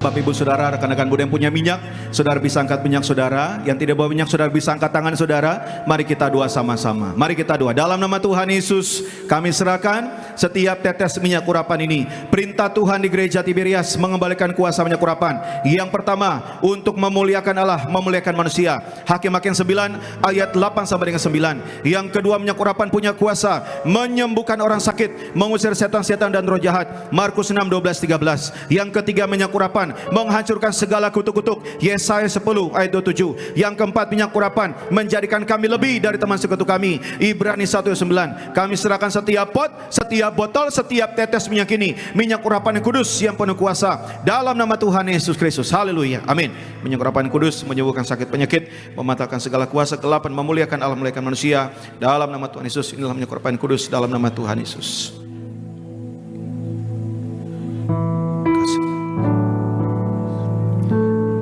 Bapak Ibu Saudara, rekan-rekan Buddha yang punya minyak, saudara bisa angkat minyak saudara. Yang tidak bawa minyak, saudara bisa angkat tangan saudara. Mari kita doa sama-sama. Mari kita doa. Dalam nama Tuhan Yesus, kami serahkan setiap tetes minyak urapan ini. Perintah Tuhan di Gereja Tiberias mengembalikan kuasa minyak urapan. Yang pertama, untuk memuliakan Allah, memuliakan manusia. Hakim-Hakim 9 ayat 8 sampai dengan 9. Yang kedua, minyak urapan punya kuasa menyembuhkan orang sakit, mengusir setan-setan dan roh jahat. Markus 6 12 13. Yang ketiga, minyak urapan menghancurkan segala kutuk-kutuk. Yesaya 10 ayat 27. Yang keempat, minyak urapan menjadikan kami lebih dari teman sekutu kami. Ibrani 1 ayat 9. Kami serahkan setiap pot, setiap botol, setiap tetes minyak ini, minyak urapan yang kudus yang penuh kuasa dalam nama Tuhan Yesus Kristus. Haleluya, amin. Minyak urapan kudus menyembuhkan sakit penyakit, mematahkan segala kuasa kegelapan, memuliakan Allah, memuliakan manusia dalam nama Tuhan Yesus. Inilah minyak urapan kudus dalam nama Tuhan Yesus.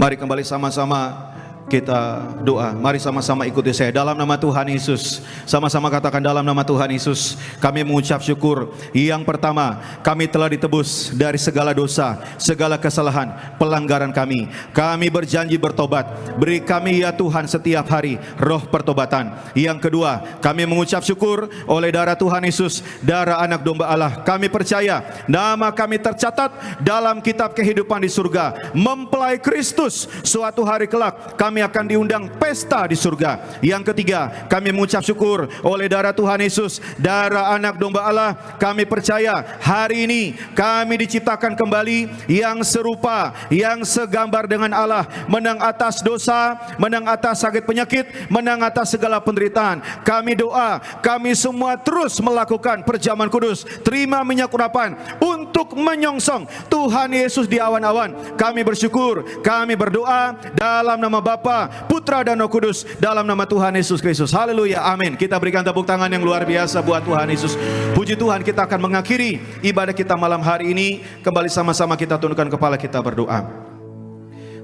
Mari kembali sama-sama kita doa. Mari sama-sama ikuti saya dalam nama Tuhan Yesus. Sama-sama katakan dalam nama Tuhan Yesus. Kami mengucap syukur. Yang pertama, kami telah ditebus dari segala dosa, segala kesalahan, pelanggaran kami. Kami berjanji bertobat. Beri kami ya Tuhan setiap hari roh pertobatan. Yang kedua, kami mengucap syukur oleh darah Tuhan Yesus, darah anak domba Allah. Kami percaya nama kami tercatat dalam kitab kehidupan di surga. Mempelai Kristus, suatu hari kelak kami akan diundang pesta di surga. Yang ketiga, kami mengucap syukur oleh darah Tuhan Yesus, darah anak domba Allah. Kami percaya hari ini kami diciptakan kembali yang serupa, yang segambar dengan Allah, menang atas dosa, menang atas sakit penyakit, menang atas segala penderitaan. Kami doa, kami semua terus melakukan perjamuan kudus, terima minyak urapan untuk menyongsong Tuhan Yesus di awan-awan. Kami bersyukur, kami berdoa dalam nama Bapa, Putra dan Roh Kudus, dalam nama Tuhan Yesus Kristus. Haleluya, amin. Kita berikan tepuk tangan yang luar biasa buat Tuhan Yesus. Puji Tuhan, kita akan mengakhiri ibadah kita malam hari ini. Kembali sama-sama kita tundukkan kepala, kita berdoa.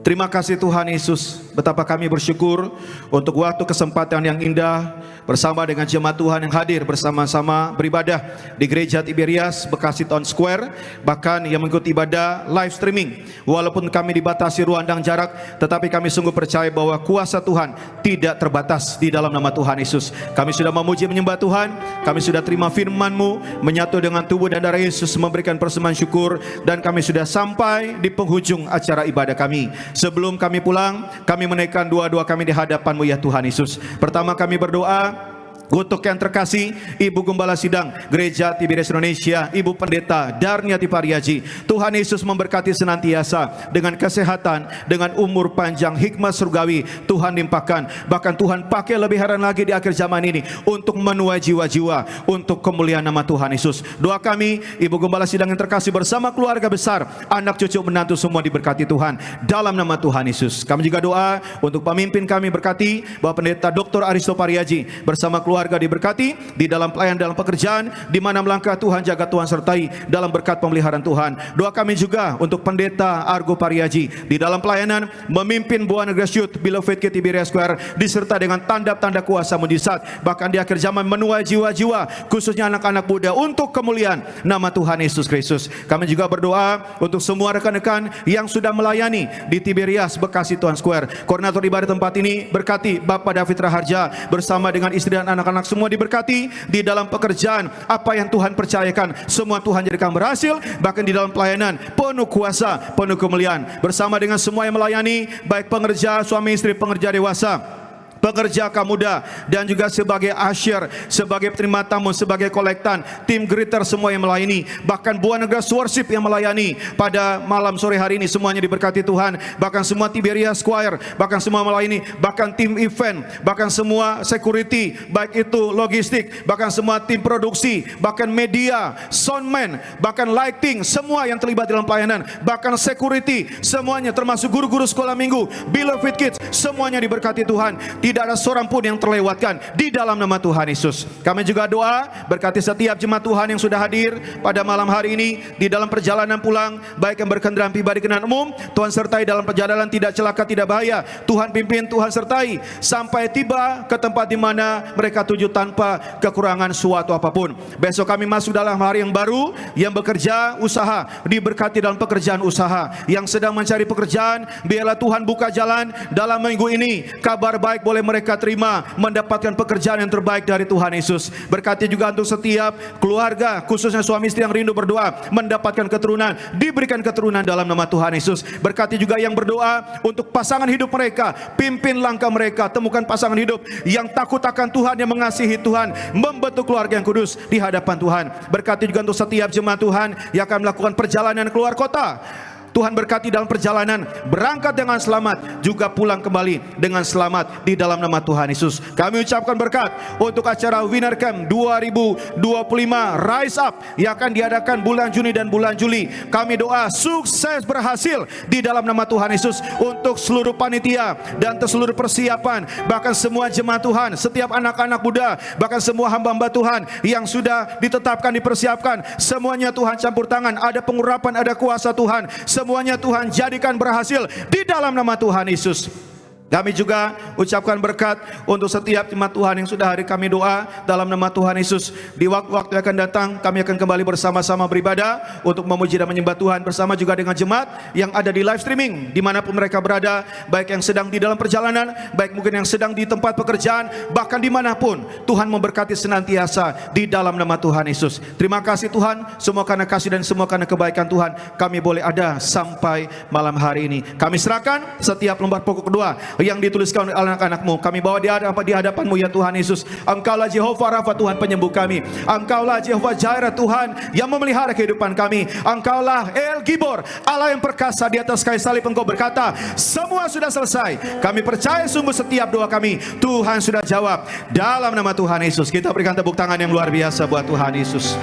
Terima kasih Tuhan Yesus. betapa kami bersyukur untuk waktu kesempatan yang indah bersama dengan jemaat Tuhan yang hadir bersama-sama beribadah di Gereja Tiberias Bekasi Town Square, bahkan yang mengikuti ibadah live streaming. Walaupun kami dibatasi ruang dan jarak, tetapi kami sungguh percaya bahwa kuasa Tuhan tidak terbatas di dalam nama Tuhan Yesus. Kami sudah memuji menyembah Tuhan, kami sudah terima firman-Mu, menyatu dengan tubuh dan darah Yesus, memberikan persembahan syukur, dan kami sudah sampai di penghujung acara ibadah kami. Sebelum kami pulang, kami menaikkan doa-doa kami di hadapan-Mu ya Tuhan Yesus. Pertama kami berdoa untuk yang terkasih Ibu Gembala Sidang Gereja Tiberias Indonesia, Ibu Pendeta Darniati Pariaji. Tuhan Yesus memberkati senantiasa dengan kesehatan, dengan umur panjang, hikmat surgawi Tuhan limpahkan. Bahkan Tuhan pakai lebih heran lagi di akhir zaman ini untuk menuai jiwa-jiwa untuk kemuliaan nama Tuhan Yesus. Doa kami, Ibu Gembala Sidang yang terkasih bersama keluarga besar, anak cucu menantu semua diberkati Tuhan dalam nama Tuhan Yesus. Kami juga doa untuk pemimpin kami, berkati Bapak Pendeta Dr. Aristo Pariaji bersama keluarga diberkati di dalam pelayanan, dalam pekerjaan, di mana melangkah Tuhan jaga Tuhan sertai dalam berkat pemeliharaan Tuhan. Doa kami juga untuk Pendeta Argo Pariaji di dalam pelayanan memimpin Buana Grace Youth Beloved Tiberias Square, disertai dengan tanda-tanda kuasa mujizat, bahkan di akhir zaman menuai jiwa-jiwa khususnya anak-anak muda untuk kemuliaan nama Tuhan Yesus Kristus. Kami juga berdoa untuk semua rekan-rekan yang sudah melayani di Tiberias Bekasi Town Square. Koordinator ibadah tempat ini berkati Bapak David Raharja bersama dengan istri dan anak-anak semua diberkati di dalam pekerjaan. Apa yang Tuhan percayakan semua Tuhan jadikan berhasil, bahkan di dalam pelayanan penuh kuasa, penuh kemuliaan. Bersama dengan semua yang melayani, baik pengerja suami istri, pengerja dewasa, pekerja kaum muda, dan juga sebagai usher, sebagai penerima tamu, sebagai kolektan, tim greeter semua yang melayani, bahkan Buana Grace Worship yang melayani pada malam sore hari ini, semuanya diberkati Tuhan. Bahkan semua Tiberias Choir, bahkan semua melayani, bahkan tim event, bahkan semua security, baik itu logistik, bahkan semua tim produksi, bahkan media, soundman, bahkan lighting, semua yang terlibat dalam pelayanan, bahkan security, semuanya termasuk guru-guru sekolah minggu, Beloved Kids, semuanya diberkati Tuhan. Tidak ada seorang pun yang terlewatkan di dalam nama Tuhan Yesus. Kami juga doa berkati setiap jemaat Tuhan yang sudah hadir pada malam hari ini di dalam perjalanan pulang, baik yang berkendaraan pribadi kendaraan umum. Tuhan sertai dalam perjalanan, tidak celaka, tidak bahaya. Tuhan pimpin, Tuhan sertai sampai tiba ke tempat di mana mereka tuju tanpa kekurangan suatu apapun. Besok kami masuk dalam hari yang baru, yang bekerja usaha diberkati dalam pekerjaan usaha. Yang sedang mencari pekerjaan, biarlah Tuhan buka jalan dalam minggu ini. Kabar baik boleh mereka terima, mendapatkan pekerjaan yang terbaik dari Tuhan Yesus. Berkati juga untuk setiap keluarga, khususnya suami istri yang rindu berdoa mendapatkan keturunan, diberikan keturunan dalam nama Tuhan Yesus. Berkati juga yang berdoa untuk pasangan hidup mereka, pimpin langkah mereka, temukan pasangan hidup yang takut akan Tuhan, yang mengasihi Tuhan, membentuk keluarga yang kudus di hadapan Tuhan. Berkati juga untuk setiap jemaat Tuhan yang akan melakukan perjalanan keluar kota. Tuhan berkati dalam perjalanan, berangkat dengan selamat, juga pulang kembali dengan selamat di dalam nama Tuhan Yesus. Kami ucapkan berkat untuk acara Winner Camp 2025 Rise Up yang akan diadakan bulan Juni dan bulan Juli. Kami doa sukses berhasil di dalam nama Tuhan Yesus untuk seluruh panitia dan seluruh persiapan, bahkan semua jemaat Tuhan, setiap anak-anak muda, bahkan semua hamba-hamba Tuhan yang sudah ditetapkan, dipersiapkan. Semuanya Tuhan campur tangan, ada pengurapan, ada kuasa Tuhan. Semuanya Tuhan jadikan berhasil di dalam nama Tuhan Yesus. Kami juga ucapkan berkat untuk setiap jemaat Tuhan yang sudah hari kami doa dalam nama Tuhan Yesus. Di waktu-waktu yang akan datang, kami akan kembali bersama-sama beribadah untuk memuji dan menyembah Tuhan bersama juga dengan jemaat yang ada di live streaming dimanapun mereka berada, baik yang sedang di dalam perjalanan, baik mungkin yang sedang di tempat pekerjaan, bahkan dimanapun. Tuhan memberkati senantiasa di dalam nama Tuhan Yesus. Terima kasih Tuhan, semua karena kasih dan semua karena kebaikan Tuhan, kami boleh ada sampai malam hari ini. Kami serahkan setiap lembar pokok kedua yang dituliskan oleh anak-anak-Mu. Kami bawa di hadapan-Mu ya Tuhan Yesus. Engkaulah Jehovah Rafa, Tuhan penyembuh kami. Engkaulah Jehovah Jireh, Tuhan yang memelihara kehidupan kami. Engkaulah El Gibor, Allah yang perkasa. Di atas kayu salib Engkau berkata, semua sudah selesai. Kami percaya sungguh setiap doa kami Tuhan sudah jawab. Dalam nama Tuhan Yesus, kita berikan tepuk tangan yang luar biasa buat Tuhan Yesus.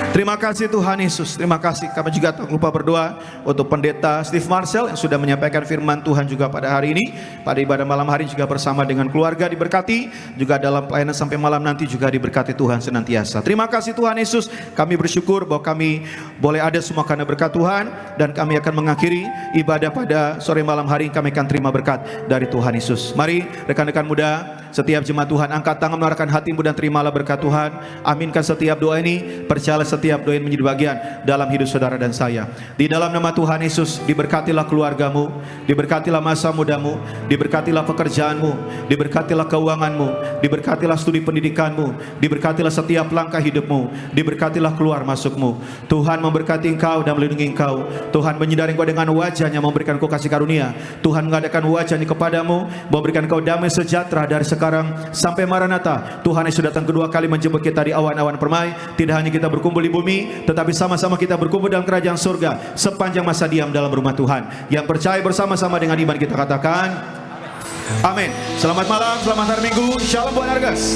Terima kasih Tuhan Yesus. Terima kasih. Kami juga tak lupa berdoa untuk Pendeta Steve Marcel yang sudah menyampaikan firman Tuhan juga pada hari ini. Pada ibadah malam hari juga bersama dengan keluarga diberkati. Juga dalam pelayanan sampai malam nanti juga diberkati Tuhan senantiasa. Terima kasih Tuhan Yesus. Kami bersyukur bahwa kami boleh ada semua karena berkat Tuhan. Dan kami akan mengakhiri ibadah pada sore malam hari. Kami akan terima berkat dari Tuhan Yesus. Mari rekan-rekan muda, setiap jemaat Tuhan angkat tangan mengarahkan hatimu dan terimalah berkat Tuhan. Aminkan setiap doa ini. Percayalah setiap doa ini menjadi bagian dalam hidup saudara dan saya. Di dalam nama Tuhan Yesus, diberkatilah keluargamu, diberkatilah masa mudamu, diberkatilah pekerjaanmu, diberkatilah keuanganmu, diberkatilah studi pendidikanmu, diberkatilah setiap langkah hidupmu, diberkatilah keluar masukmu. Tuhan memberkati engkau dan melindungi engkau. Tuhan menyinari engkau dengan wajahnya, memberikan engkau kasih karunia. Tuhan mengadakan wajahnya kepadamu, memberikan engkau damai sejahtera dari sekarang sampai Maranatha. Tuhan Yesus datang kedua kali menjemput kita di awan-awan permai. Tidak hanya kita berkumpul di bumi, tetapi sama-sama kita berkumpul dalam kerajaan surga sepanjang masa diam dalam rumah Tuhan. Yang percaya bersama-sama dengan iman kita katakan amin. Selamat malam, selamat hari Minggu. Shalom buat Argas.